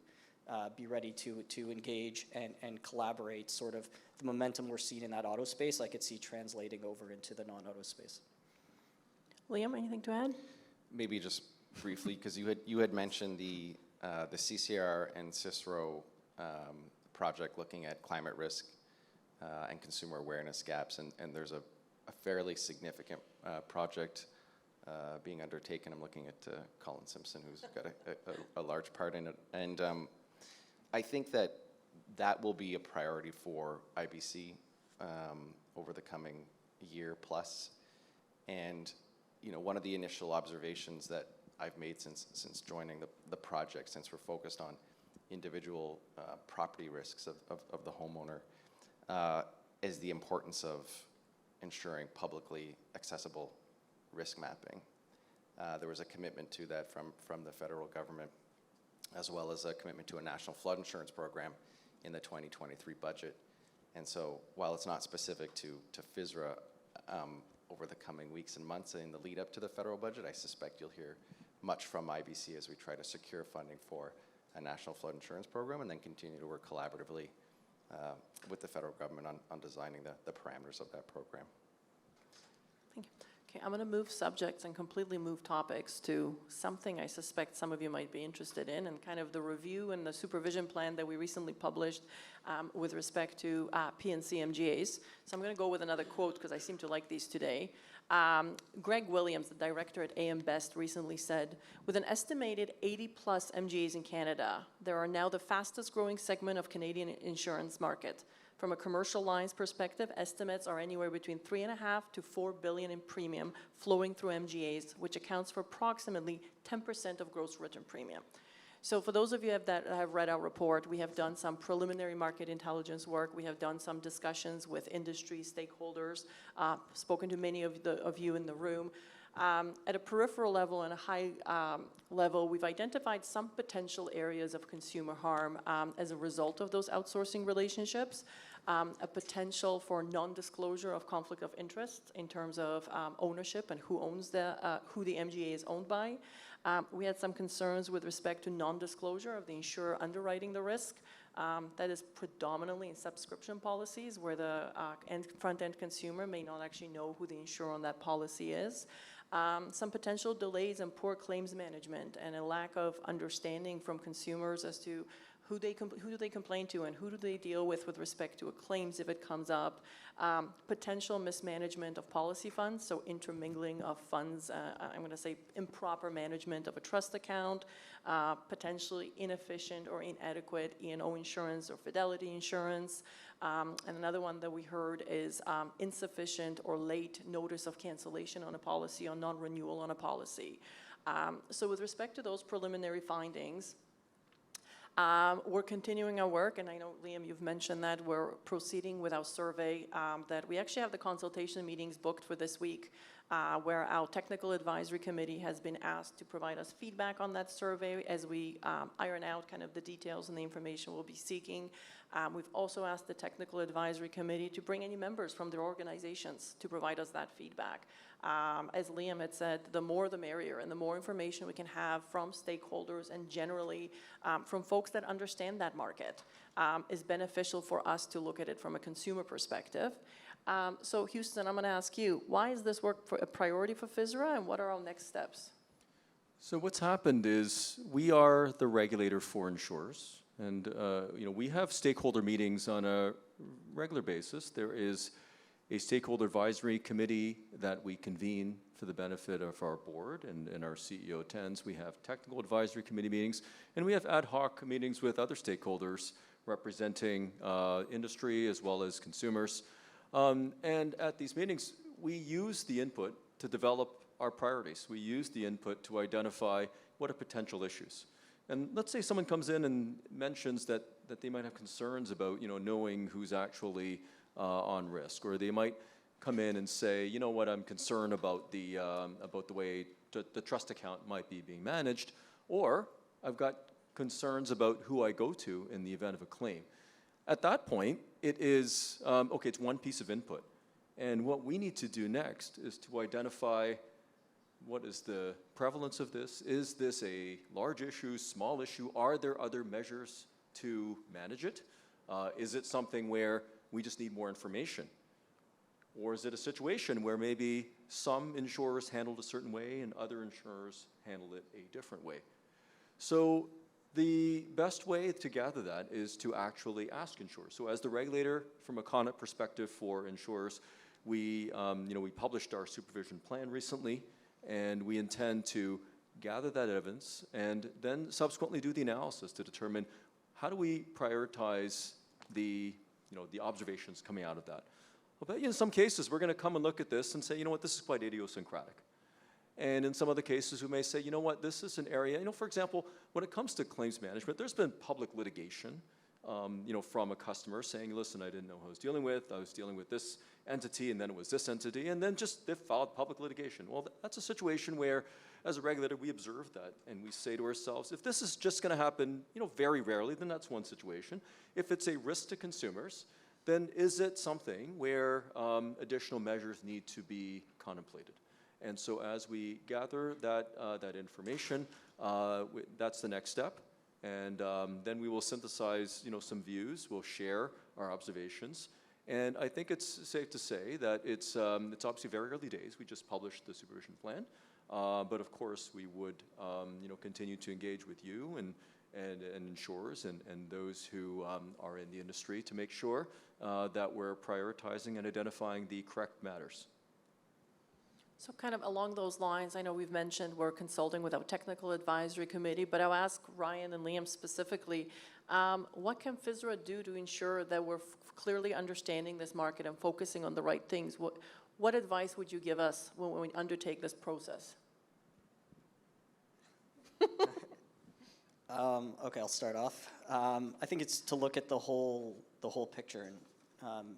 Be ready to engage and collaborate. Sort of the momentum we're seeing in that auto space, I could see translating over into the non-auto space. Liam, anything to add? Maybe just briefly, because you had mentioned the CCR and CISRO project looking at climate risk and consumer awareness gaps, and there's a fairly significant project being undertaken. I'm looking at Colin Simpson, who's got a large part in it, and I think that will be a priority for IBC over the coming year plus. And one of the initial observations that I've made since joining the project, since we're focused on individual property risks of the homeowner, is the importance of ensuring publicly accessible risk mapping. There was a commitment to that from the federal government, as well as a commitment to a national flood insurance program in the 2023 budget. And so while it's not specific to FSRA, over the coming weeks and months in the lead up to the federal budget, I suspect you'll hear much from IBC as we try to secure funding for a national flood insurance program, and then continue to work collaboratively with the federal government on designing the parameters of that program. Thank you. Okay, I'm going to move subjects and completely move topics to something I suspect some of you might be interested in, and kind of the review and the supervision plan that we recently published with respect to P&C MGAs. So I'm going to go with another quote because I seem to like these today. Greg Williams, the director at AM Best, recently said, with an estimated 80 plus MGAs in Canada, there are now the fastest growing segment of Canadian insurance market. From a commercial lines perspective, estimates are anywhere between $3.5 to $4 billion in premium flowing through MGAs, which accounts for approximately 10% of gross written premium. So for those of you that have read our report, we have done some preliminary market intelligence work. We have done some discussions with industry stakeholders, spoken to many of you in the room. At a peripheral level and a high level, we've identified some potential areas of consumer harm as a result of those outsourcing relationships. A potential for non-disclosure of conflict of interest in terms of ownership and who owns who the MGA is owned by. We had some concerns with respect to non-disclosure of the insurer underwriting the risk. That is predominantly in subscription policies where the front-end consumer may not actually know who the insurer on that policy is. Some potential delays in poor claims management and a lack of understanding from consumers as to who do they complain to and who do they deal with respect to a claims if it comes up. Potential mismanagement of policy funds, so intermingling of funds, I'm going to say improper management of a trust account, potentially inefficient or inadequate E&O insurance or fidelity insurance. And another one that we heard is insufficient or late notice of cancellation on a policy or non-renewal on a policy. So with respect to those preliminary findings, we're continuing our work, and I know, Liam, you've mentioned that we're proceeding with our survey, that we actually have the consultation meetings booked for this week, where our technical advisory committee has been asked to provide us feedback on that survey as we iron out kind of the details and the information we'll be seeking. We've also asked the technical advisory committee to bring any members from their organizations to provide us that feedback. As Liam had said, the more the merrier, and the more information we can have from stakeholders and generally from folks that understand that market is beneficial for us to look at it from a consumer perspective. So Houston, I'm going to ask you, why is this work a priority for FSRA, and what are our next steps? So what's happened is we are the regulator for insurers, and we have stakeholder meetings on a regular basis. There is a stakeholder advisory committee that we convene for the benefit of our board, and our CEO attends. We have technical advisory committee meetings, and we have ad hoc meetings with other stakeholders representing industry as well as consumers. And at these meetings, we use the input to develop our priorities. We use the input to identify what are potential issues. And let's say someone comes in and mentions that they might have concerns about knowing who's actually on risk, or they might come in and say, you know what, I'm concerned about the way the trust account might be being managed, or I've got concerns about who I go to in the event of a claim. At that point, it is, okay, it's one piece of input. And what we need to do next is to identify what is the prevalence of this. Is this a large issue, small issue? Are there other measures to manage it? Is it something where we just need more information? Or is it a situation where maybe some insurers handled a certain way and other insurers handled it a different way? So the best way to gather that is to actually ask insurers. So as the regulator, from a conduct perspective for insurers, we published our supervision plan recently, and we intend to gather that evidence and then subsequently do the analysis to determine how do we prioritize the observations coming out of that. I'll bet you in some cases we're going to come and look at this and say, you know what, this is quite idiosyncratic. And in some other cases we may say, you know what, this is an area, for example, when it comes to claims management, there's been public litigation, from a customer saying, listen, I didn't know who I was dealing with. I was dealing with this entity, and then it was this entity, and then just they filed public litigation. Well, that's a situation where, as a regulator, we observe that, and we say to ourselves, if this is just going to happen, very rarely, then that's one situation. If it's a risk to consumers, then is it something where additional measures need to be contemplated? And so as we gather that information, that's the next step. And then we will synthesize, some views. We'll share our observations. And I think it's safe to say that it's obviously very early days. We just published the supervision plan. But of course, we would, continue to engage with you and insurers and those who are in the industry to make sure that we're prioritizing and identifying the correct matters. So kind of along those lines, I know we've mentioned we're consulting with our technical advisory committee, but I'll ask Ryan and Liam specifically, what can FSRA do to ensure that we're clearly understanding this market and focusing on the right things? What advice would you give us when we undertake this process? Okay, I'll start off. I think it's to look at the whole picture, and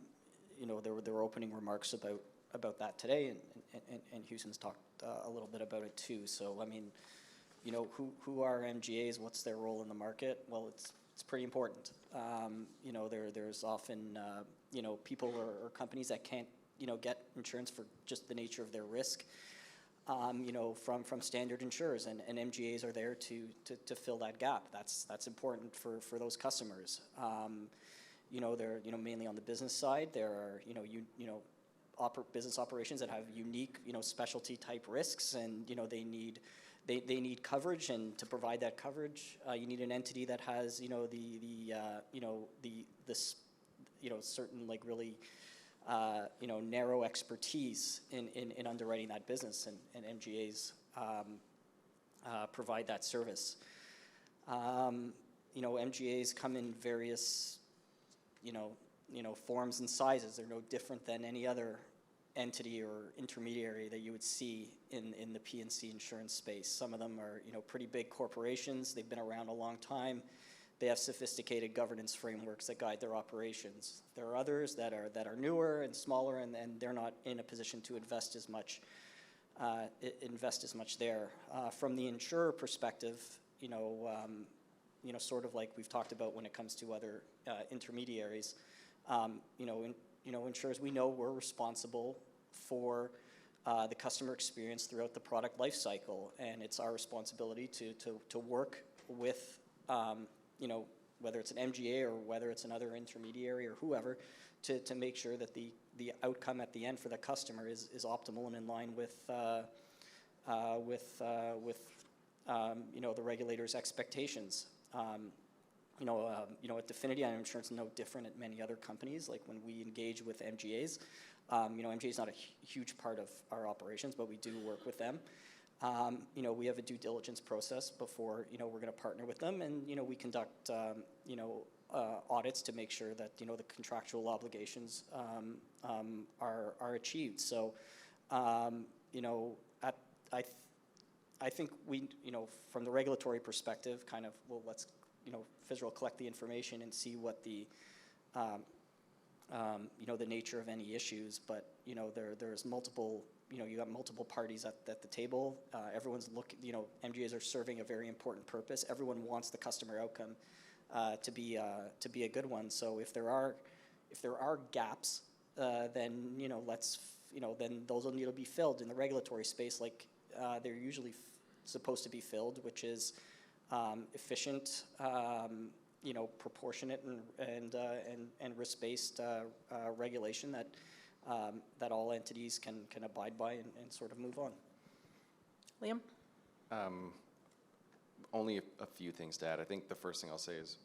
there were opening remarks about that today, and Houston's talked a little bit about it too. So I mean, who are MGAs? What's their role in the market? Well, it's pretty important. There's often people or companies that can't get insurance for just the nature of their risk. From standard insurers, and MGAs are there to fill that gap. That's important for those customers. They're mainly on the business side. There are business operations that have unique specialty type risks, and they need coverage, and to provide that coverage, you need an entity that has certain really narrow expertise in underwriting that business, and MGAs provide that service. MGAs come in various forms and sizes. They're no different than any other entity or intermediary that you would see in the P&C insurance space. Some of them are pretty big corporations. They've been around a long time. They have sophisticated governance frameworks that guide their operations. There are others that are newer and smaller, and they're not in a position to invest as much there. From the insurer perspective, sort of like we've talked about when it comes to other intermediaries, insurers, we know we're responsible for the customer experience throughout the product life cycle, and it's our responsibility to work with whether it's an MGA or whether it's another intermediary or whoever, to make sure that the the outcome at the end for the customer is optimal and in line with the regulator's expectations. At Definity Insurance, no different at many other companies. Like when we engage with MGAs, MGA is not a huge part of our operations, but we do work with them. We have a due diligence process before, we're going to partner with them, and, we conduct, audits to make sure that, the contractual obligations are achieved. So, I think we, from the regulatory perspective, kind of, well, let's, FSRA will collect the information and see what the, the nature of any issues, but, there's multiple, you got multiple parties at the table. Everyone's MGAs are serving a very important purpose. Everyone wants the customer outcome to be a good one. So if there are gaps, then, then those will need to be filled in the regulatory space, like they're usually supposed to be filled, which is efficient, proportionate and risk-based regulation that all entities can abide by and sort of move on. Liam? Only a few things to add. I think the first thing I'll say is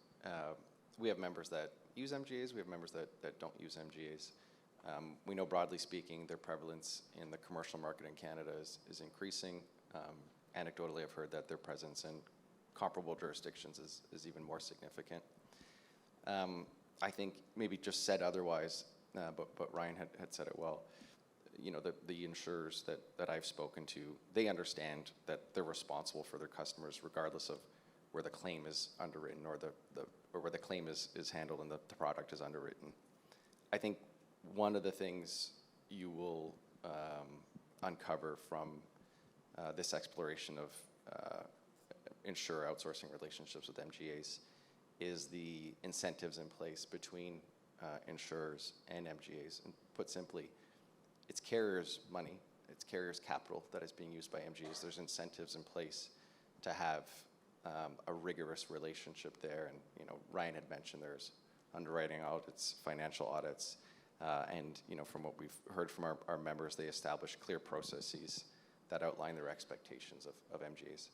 we have members that use MGAs, we have members that don't use MGAs. We know, broadly speaking, their prevalence in the commercial market in Canada is increasing. Anecdotally, I've heard that their presence in comparable jurisdictions is even more significant. I think maybe just said otherwise, but Ryan had said it well. The insurers that I've spoken to, they understand that they're responsible for their customers regardless of where the claim is underwritten or where the claim is handled and the product is underwritten. I think one of the things you will uncover from this exploration of insurer outsourcing relationships with MGAs is the incentives in place between insurers and MGAs. And put simply, it's carriers' money, it's carriers' capital that is being used by MGAs. There's incentives in place to have a rigorous relationship there. And Ryan had mentioned there's underwriting audits, financial audits, and from what we've heard from our members, they establish clear processes that outline their expectations of MGAs.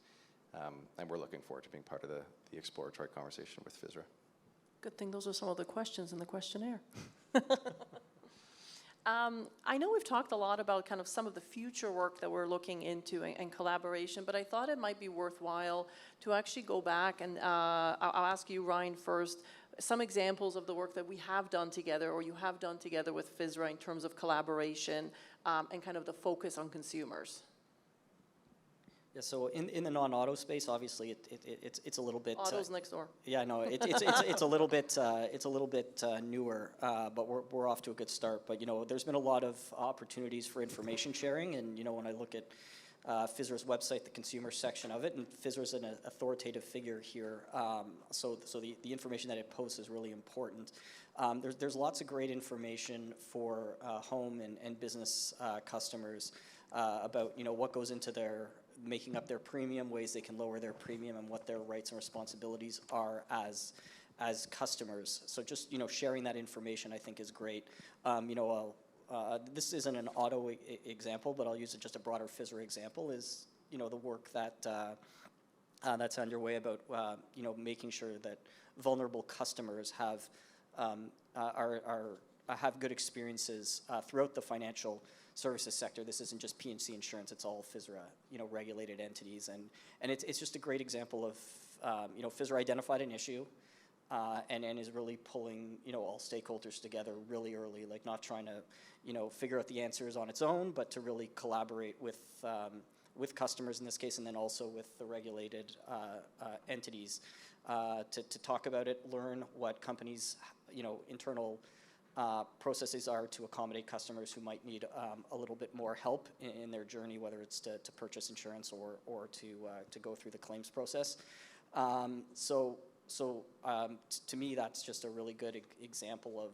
And we're looking forward to being part of the exploratory conversation with FSRA. Good thing those are some of the questions in the questionnaire. I know we've talked a lot about kind of some of the future work that we're looking into and collaboration, but I thought it might be worthwhile to actually go back and I'll ask you, Ryan, first, some examples of the work that we have done together or you have done together with FSRA in terms of collaboration and kind of the focus on consumers. Yeah, so in the non-auto space, obviously it's a little bit auto's next door. Yeah, no, it's a little bit newer, but we're off to a good start. But there's been a lot of opportunities for information sharing, and when I look at FSRA's website, the consumer section of it, and FSRA's an authoritative figure here, so the information that it posts is really important. There's lots of great information for home and business customers about what goes into their making up their premium, ways they can lower their premium, and what their rights and responsibilities are as customers. So just sharing that information, I think, is great. This isn't an auto example, but I'll use just a broader FSRA example. Is the work that that's underway about making sure that vulnerable customers have good experiences throughout the financial services sector. This isn't just P&C Insurance, it's all FSRA, regulated entities. And it's just a great example of, FSRA identified an issue and is really pulling, all stakeholders together really early, like not trying to, figure out the answers on its own, but to really collaborate with customers in this case, and then also with the regulated entities to talk about it, learn what companies, internal processes are to accommodate customers who might need a little bit more help in their journey, whether it's to purchase insurance or to go through the claims process. To me, that's just a really good example of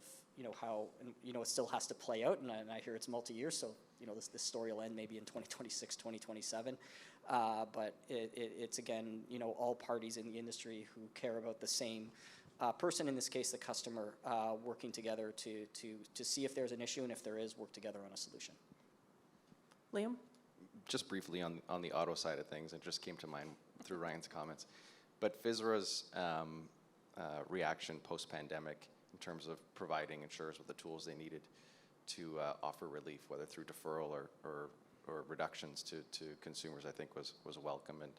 how it still has to play out, and I hear it's multi-year, so this story will end maybe in 2026, 2027. But it's again all parties in the industry who care about the same person, in this case the customer, working together to see if there's an issue, and if there is, work together on a solution. Liam? Just briefly on the auto side of things, it just came to mind through Ryan's comments, but FSRA's reaction post-pandemic in terms of providing insurers with the tools they needed to offer relief, whether through deferral or reductions to consumers, I think was welcome. And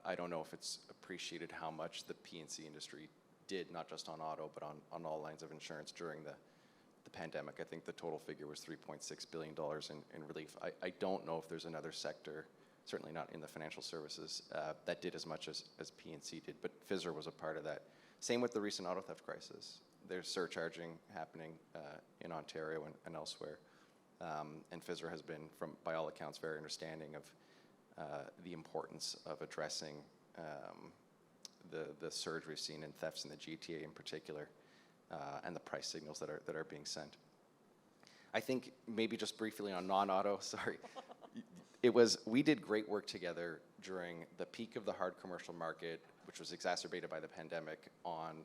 I don't know if it's appreciated how much the P&C industry did, not just on auto, but on all lines of insurance during the pandemic. I think the total figure was $3.6 billion in relief. I don't know if there's another sector, certainly not in the financial services, that did as much as P&C did, but FSRA was a part of that. Same with the recent auto theft crisis. There's surcharging happening in Ontario and elsewhere. And FSRA has been, by all accounts, very understanding of the importance of addressing the surge we've seen in thefts in the GTA in particular, and the price signals that are being sent. I think maybe just briefly on non-auto, sorry, we did great work together during the peak of the hard commercial market, which was exacerbated by the pandemic, on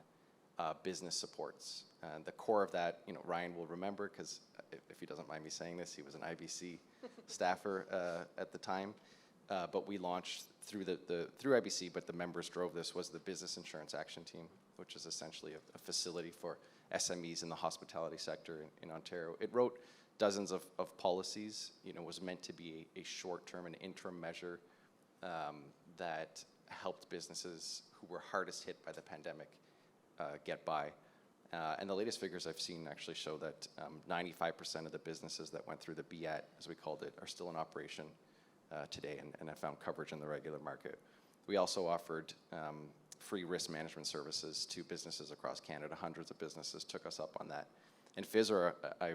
business supports. And the core of that, Ryan will remember, because if he doesn't mind me saying this, he was an IBC staffer at the time. But we launched through IBC, but the members drove this, was the Business Insurance Action Team, which is essentially a facility for SMEs in the hospitality sector in Ontario. It wrote dozens of policies, was meant to be a short-term and interim measure that helped businesses who were hardest hit by the pandemic get by. And the latest figures I've seen actually show that 95% of the businesses that went through the BAT, as we called it, are still in operation today and have found coverage in the regular market. We also offered free risk management services to businesses across Canada. Hundreds of businesses took us up on that. And FSRA, I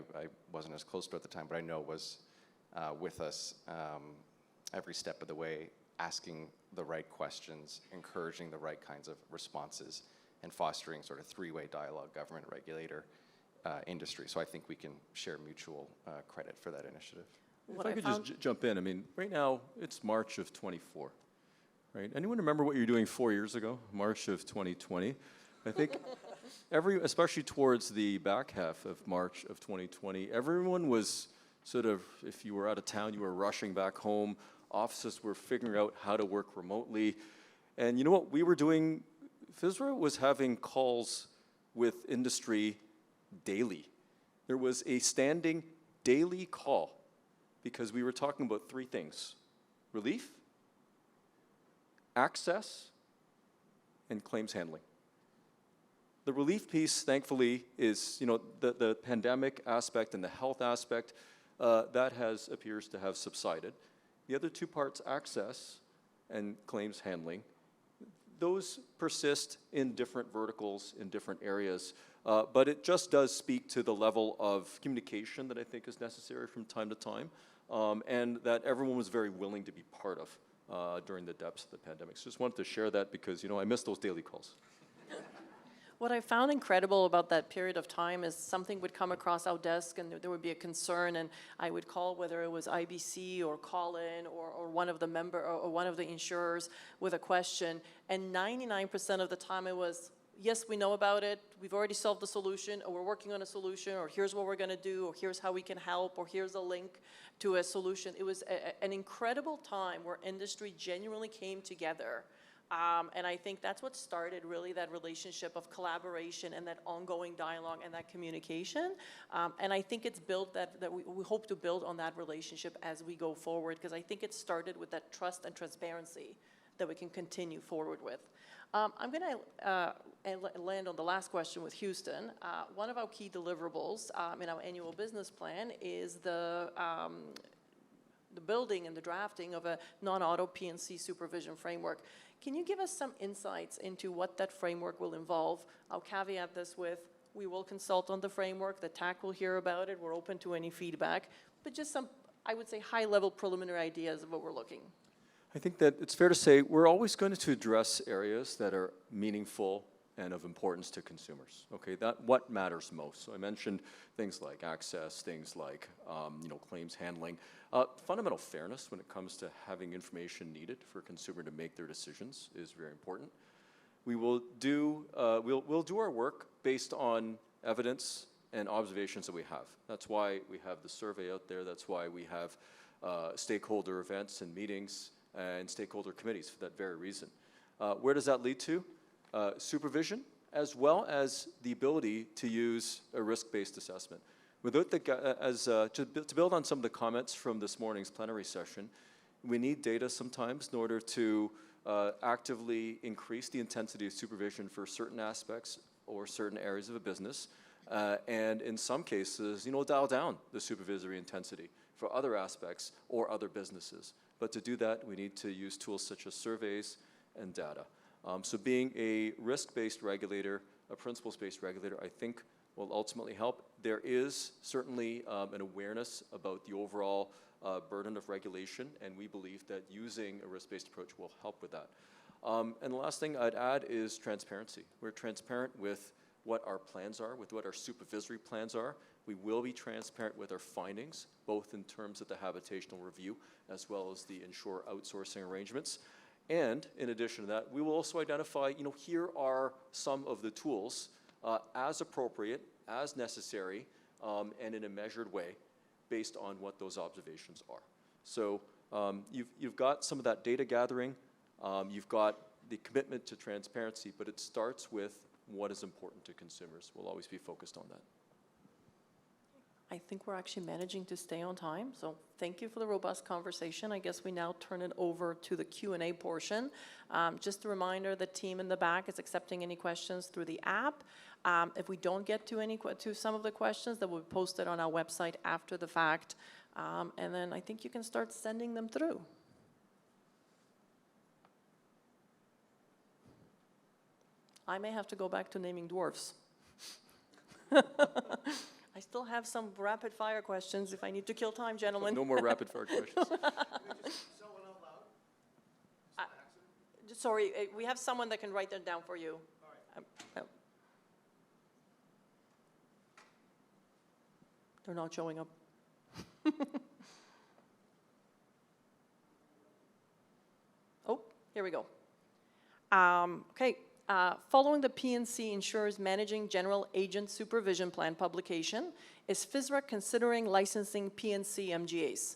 wasn't as close to at the time, but I know was with us every step of the way, asking the right questions, encouraging the right kinds of responses, and fostering sort of three-way dialogue, government, regulator, industry. So I think we can share mutual credit for that initiative. If I could just jump in, I mean, right now it's March of 24, right? Anyone remember what you were doing 4 years ago, March of 2020? I think especially towards the back half of March of 2020, everyone was sort of, if you were out of town, you were rushing back home. Offices were figuring out how to work remotely. And you know what we were doing? FSRA was having calls with industry daily. There was a standing daily call because we were talking about three things: relief, access, and claims handling. The relief piece, thankfully, is the pandemic aspect and the health aspect that appears to have subsided. The other two parts, access and claims handling, those persist in different verticals, in different areas, but it just does speak to the level of communication that I think is necessary from time to time, and that everyone was very willing to be part of during the depths of the pandemic. So just wanted to share that because, I miss those daily calls. What I found incredible about that period of time is something would come across our desk and there would be a concern, and I would call, whether it was IBC or Colin or one of the insurers with a question, and 99% of the time it was, yes, we know about it, we've already solved the solution, or we're working on a solution, or here's what we're going to do, or here's how we can help, or here's a link to a solution. It was an incredible time where industry genuinely came together. And I think that's what started really that relationship of collaboration and that ongoing dialogue and that communication. And I think it's built that we hope to build on that relationship as we go forward, because I think it started with that trust and transparency that we can continue forward with. I'm going to land on the last question with Houston. One of our key deliverables in our annual business plan is the building and the drafting of a non-auto P&C supervision framework. Can you give us some insights into what that framework will involve? I'll caveat this with, we will consult on the framework, the TAC will hear about it, we're open to any feedback, but just some, I would say, high-level preliminary ideas of what we're looking. I think that it's fair to say we're always going to address areas that are meaningful and of importance to consumers. Okay, what matters most. So I mentioned things like access, things like claims handling, fundamental fairness when it comes to having information needed for a consumer to make their decisions is very important. We will do, we'll do our work based on evidence and observations that we have. That's why we have the survey out there. That's why we have stakeholder events and meetings and stakeholder committees for that very reason. Where does that lead to? Supervision, as well as the ability to use a risk-based assessment. Without to build on some of the comments from this morning's plenary session, we need data sometimes in order to actively increase the intensity of supervision for certain aspects or certain areas of a business, and in some cases, dial down the supervisory intensity for other aspects or other businesses. But to do that, we need to use tools such as surveys and data. So being a risk-based regulator, a principles-based regulator, I think will ultimately help. There is certainly an awareness about the overall burden of regulation, and we believe that using a risk-based approach will help with that. And the last thing I'd add is transparency. We're transparent with what our plans are, with what our supervisory plans are. We will be transparent with our findings, both in terms of the habitational review as well as the insurer outsourcing arrangements. And in addition to that, we will also identify, here are some of the tools as appropriate, as necessary, and in a measured way based on what those observations are. So you've got some of that data gathering, you've got the commitment to transparency, but it starts with what is important to consumers. We'll always be focused on that. I think we're actually managing to stay on time, so thank you for the robust conversation. I guess we now turn it over to the Q&A portion. Just a reminder, the team in the back is accepting any questions through the app. If we don't get to some of the questions, that will be posted on our website after the fact, and then I think you can start sending them through. I may have to go back to naming dwarfs. I still have some rapid fire questions if I need to kill time, gentlemen. No more rapid fire questions. Sorry, we have someone that can write that down for you. All right. They're not showing up. Oh, here we go. Okay. Following the P&C Insurers Managing General Agent Supervision Plan publication, is FSRA considering licensing P&C MGAs?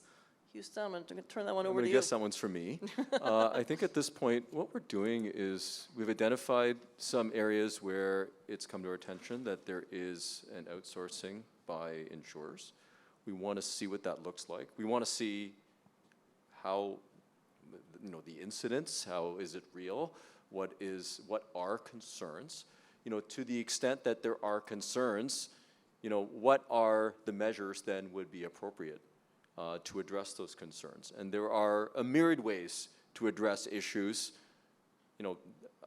Houston, I'm going to turn that one over to you. I guess that one's for me. I think at this point, what we're doing is we've identified some areas where it's come to our attention that there is an outsourcing by insurers. We want to see what that looks like. We want to see how, the incidents, how is it real? What are concerns? To the extent that there are concerns, what are the measures then would be appropriate to address those concerns? And there are a myriad ways to address issues,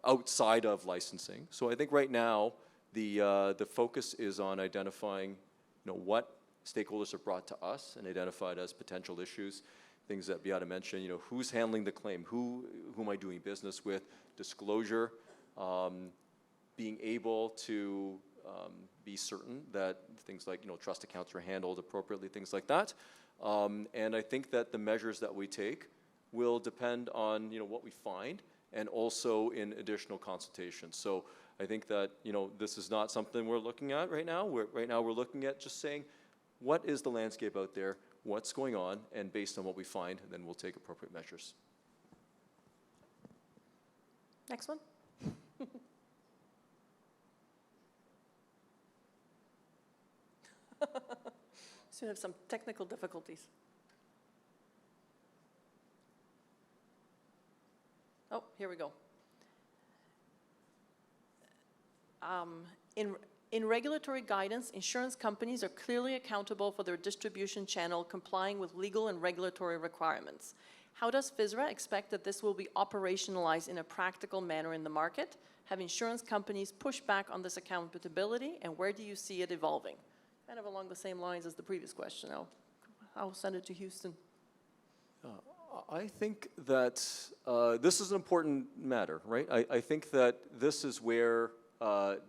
outside of licensing. So I think right now the focus is on identifying, what stakeholders are brought to us and identified as potential issues. Things that Beata mentioned, who's handling the claim, who am I doing business with, disclosure, being able to be certain that things like, trust accounts are handled appropriately, things like that. And I think that the measures that we take will depend on, what we find and also in additional consultation. So I think that, this is not something we're looking at right now. Right now we're looking at just saying, what is the landscape out there? What's going on, and based on what we find, then we'll take appropriate measures. Next one. So we have some technical difficulties. Oh, here we go. In regulatory guidance, insurance companies are clearly accountable for their distribution channel complying with legal and regulatory requirements. How does FSRA expect that this will be operationalized in a practical manner in the market? Have insurance companies pushed back on this accountability, and where do you see it evolving? Kind of along the same lines as the previous question. I'll send it to Houston. I think that this is an important matter, right? I think that this is where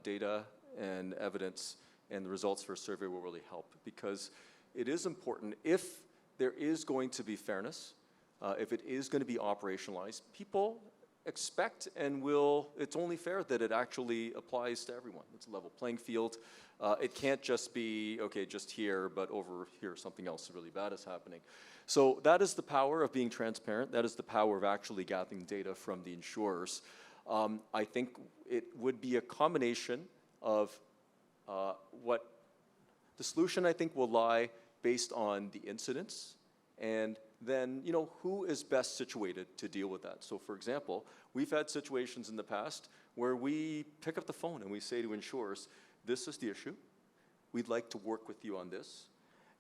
data and evidence and the results for a survey will really help, because it is important. If there is going to be fairness, if it is going to be operationalized, people expect and it's only fair that it actually applies to everyone. It's a level playing field. It can't just be, okay, just here, but over here something else really bad is happening. So that is the power of being transparent. That is the power of actually gathering data from the insurers. I think it would be a combination of what the solution, I think, will lie based on the incidents, and then, who is best situated to deal with that? So, for example, we've had situations in the past where we pick up the phone and we say to insurers, this is the issue. We'd like to work with you on this.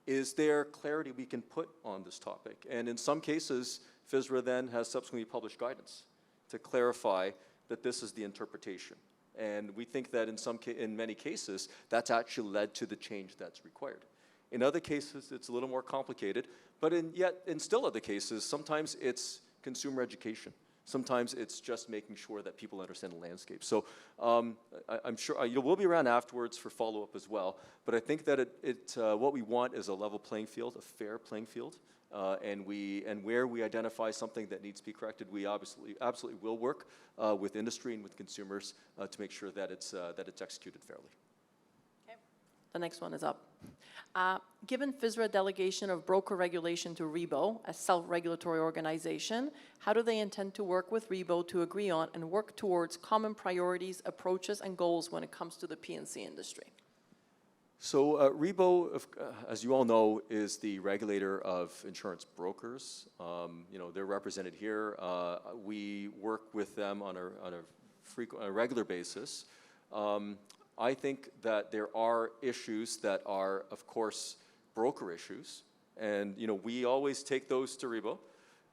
Is there clarity we can put on this topic? And in some cases, FSRA then has subsequently published guidance to clarify that this is the interpretation. And we think that in many cases, that's actually led to the change that's required. In other cases, it's a little more complicated, but in still other cases, sometimes it's consumer education. Sometimes it's just making sure that people understand the landscape. So I'm sure we'll be around afterwards for follow-up as well, but I think that what we want is a level playing field, a fair playing field, and where we identify something that needs to be corrected, we absolutely will work with industry and with consumers to make sure that it's executed fairly. Okay. The next one is up. Given FSRA delegation of broker regulation to REBO, a self-regulatory organization, how do they intend to work with REBO to agree on and work towards common priorities, approaches, and goals when it comes to the P&C industry? So REBO, as you all know, is the regulator of insurance brokers. They're represented here. We work with them on a regular basis. I think that there are issues that are, of course, broker issues, and we always take those to REBO,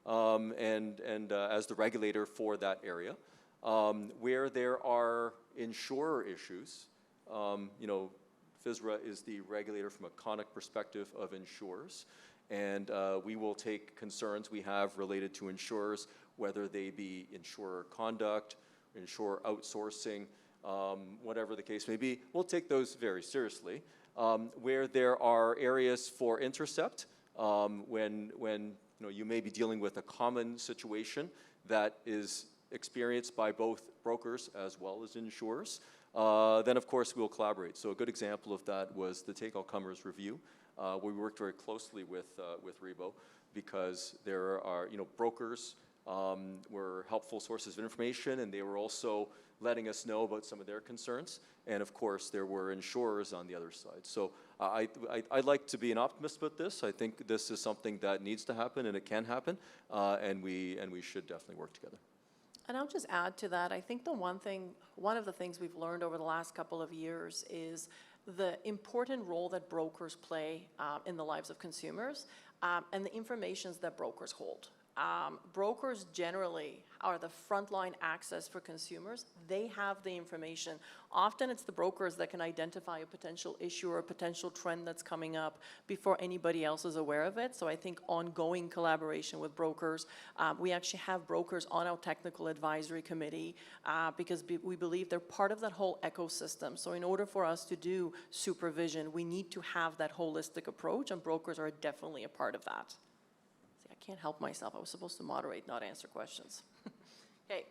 and as the regulator for that area. Where there are insurer issues, FSRA is the regulator from a conduct perspective of insurers, and we will take concerns we have related to insurers, whether they be insurer conduct, insurer outsourcing, whatever the case may be. We'll take those very seriously. Where there are areas for intercept, when you may be dealing with a common situation that is experienced by both brokers as well as insurers, then of course we'll collaborate. So a good example of that was the Take All Comers review. We worked very closely with REBO because there are, brokers were helpful sources of information, and they were also letting us know about some of their concerns. And of course, there were insurers on the other side. So I'd like to be an optimist about this. I think this is something that needs to happen, and it can happen, and we should definitely work together. And I'll just add to that, I think one of the things we've learned over the last couple of years is the important role that brokers play in the lives of consumers, and the informations that brokers hold. Brokers generally are the frontline access for consumers. They have the information. Often it's the brokers that can identify a potential issue or a potential trend that's coming up before anybody else is aware of it. So I think ongoing collaboration with brokers. We actually have brokers on our technical advisory committee because we believe they're part of that whole ecosystem. So in order for us to do supervision, we need to have that holistic approach, and brokers are definitely a part of that. I can't help myself. I was supposed to moderate, not answer questions. Okay,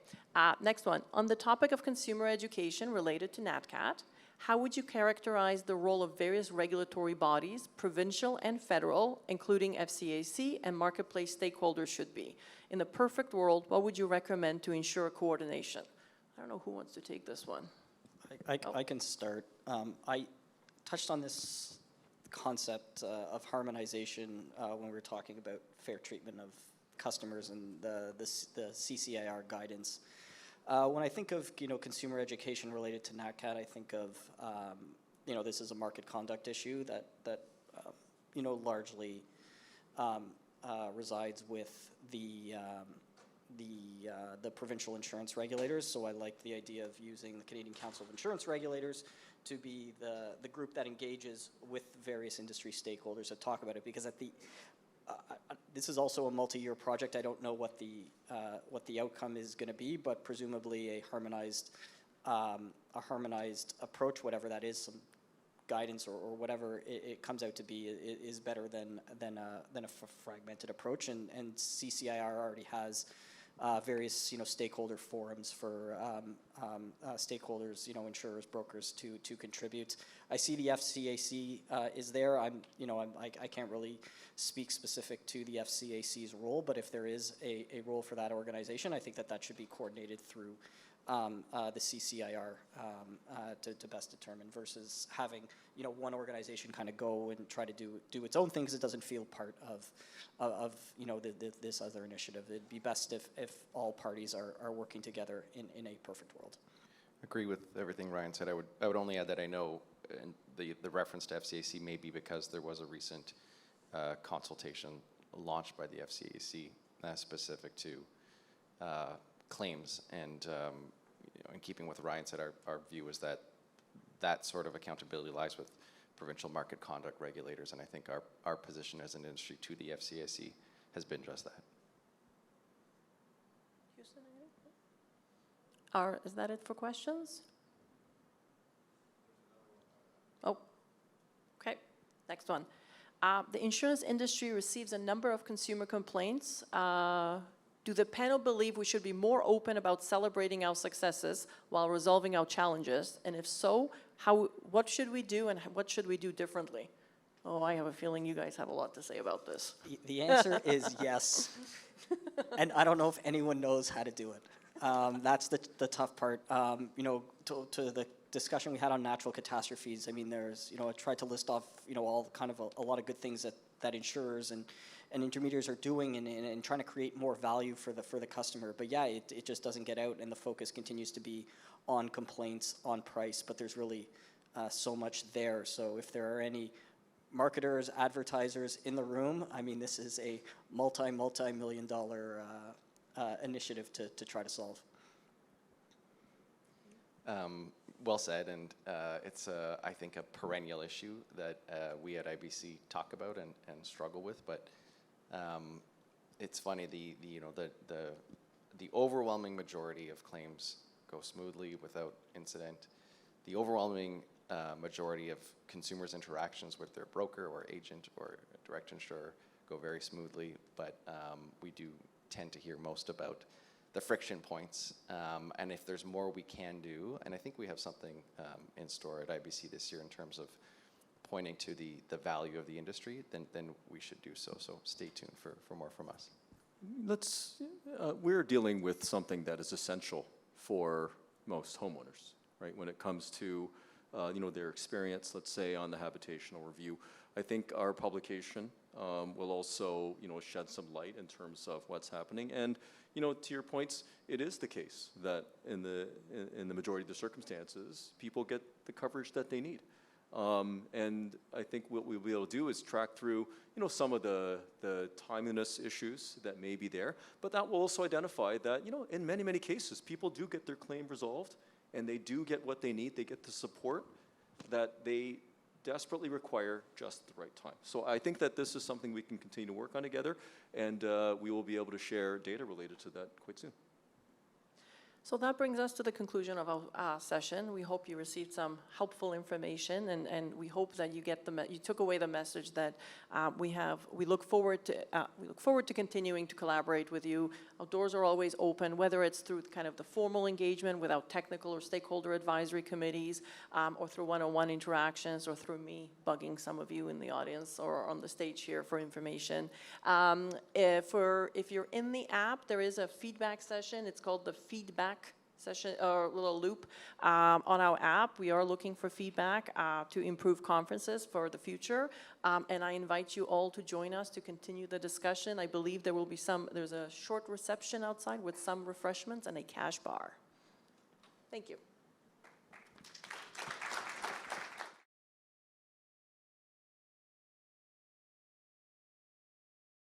next one. On the topic of consumer education related to NatCat, how would you characterize the role of various regulatory bodies, provincial and federal, including FCAC and marketplace stakeholders should be? In the perfect world, what would you recommend to ensure coordination? I don't know who wants to take this one. I can start. I touched on this concept of harmonization when we were talking about fair treatment of customers and the CCIR guidance. When I think of consumer education related to NatCat, I think of this is a market conduct issue that largely resides with the provincial insurance regulators. So I like the idea of using the Canadian Council of Insurance Regulators to be the group that engages with various industry stakeholders to talk about it, because this is also a multi-year project. I don't know what the outcome is going to be, but presumably a harmonized approach, whatever that is, some guidance or whatever it comes out to be, is better than a fragmented approach. And CCIR already has various, stakeholder forums for stakeholders, insurers, brokers to contribute. I see the FCAC is there. I can't really speak specific to the FCAC's role, but if there is a role for that organization, I think that should be coordinated through the CCIR to best determine, versus having one organization kind of go and try to do its own thing, because it doesn't feel part of this other initiative. It'd be best if all parties are working together in a perfect world. Agree with everything Ryan said. I would only add that I know the reference to FCAC may be because there was a recent consultation launched by the FCAC specific to claims, and in keeping with what Ryan said, our view is that sort of accountability lies with provincial market conduct regulators, and I think our position as an industry to the FCAC has been just that. Is that it for questions? Oh, okay. Next one. The insurance industry receives a number of consumer complaints. Do the panel believe we should be more open about celebrating our successes while resolving our challenges? And if so, what should we do, and what should we do differently? Oh, I have a feeling you guys have a lot to say about this. The answer is yes. And I don't know if anyone knows how to do it. That's the tough part. To the discussion we had on natural catastrophes, I mean, there's, I tried to list off, all kind of a lot of good things that insurers and intermediaries are doing and trying to create more value for the customer. But yeah, it just doesn't get out, and the focus continues to be on complaints, on price, but there's really so much there. So if there are any marketers, advertisers in the room, I mean, this is a multi-million dollar initiative to try to solve. Well said, and it's I think a perennial issue that we at IBC talk about and struggle with. But it's funny, the overwhelming majority of claims go smoothly without incident. The overwhelming majority of consumers' interactions with their broker or agent or direct insurer go very smoothly, but we do tend to hear most about the friction points, and if there's more we can do, and I think we have something in store at IBC this year in terms of pointing to the value of the industry, then we should do so. So stay tuned for more from us. We're dealing with something that is essential for most homeowners, right? When it comes to their experience, let's say on the habitational review, I think our publication will also shed some light in terms of what's happening. And to your points, it is the case that in the majority of the circumstances, people get the coverage that they need. And I think what we'll be able to do is track through some of the timeliness issues that may be there, but that will also identify that in many cases, people do get their claim resolved, and they do get what they need. They get the support that they desperately require just at the right time. So I think that this is something we can continue to work on together, and we will be able to share data related to that quite soon. So that brings us to the conclusion of our session. We hope you received some helpful information, and we hope that you took away the message that we look forward to continuing to collaborate with you. Our doors are always open, whether it's through kind of the formal engagement with our technical or stakeholder advisory committees, or through one-on-one interactions, or through me bugging some of you in the audience or on the stage here for information. If you're in the app, there is a feedback session. It's called the feedback session or little loop on our app. We are looking for feedback to improve conferences for the future, and I invite you all to join us to continue the discussion. I believe there will be there's a short reception outside with some refreshments and a cash bar. Thank you.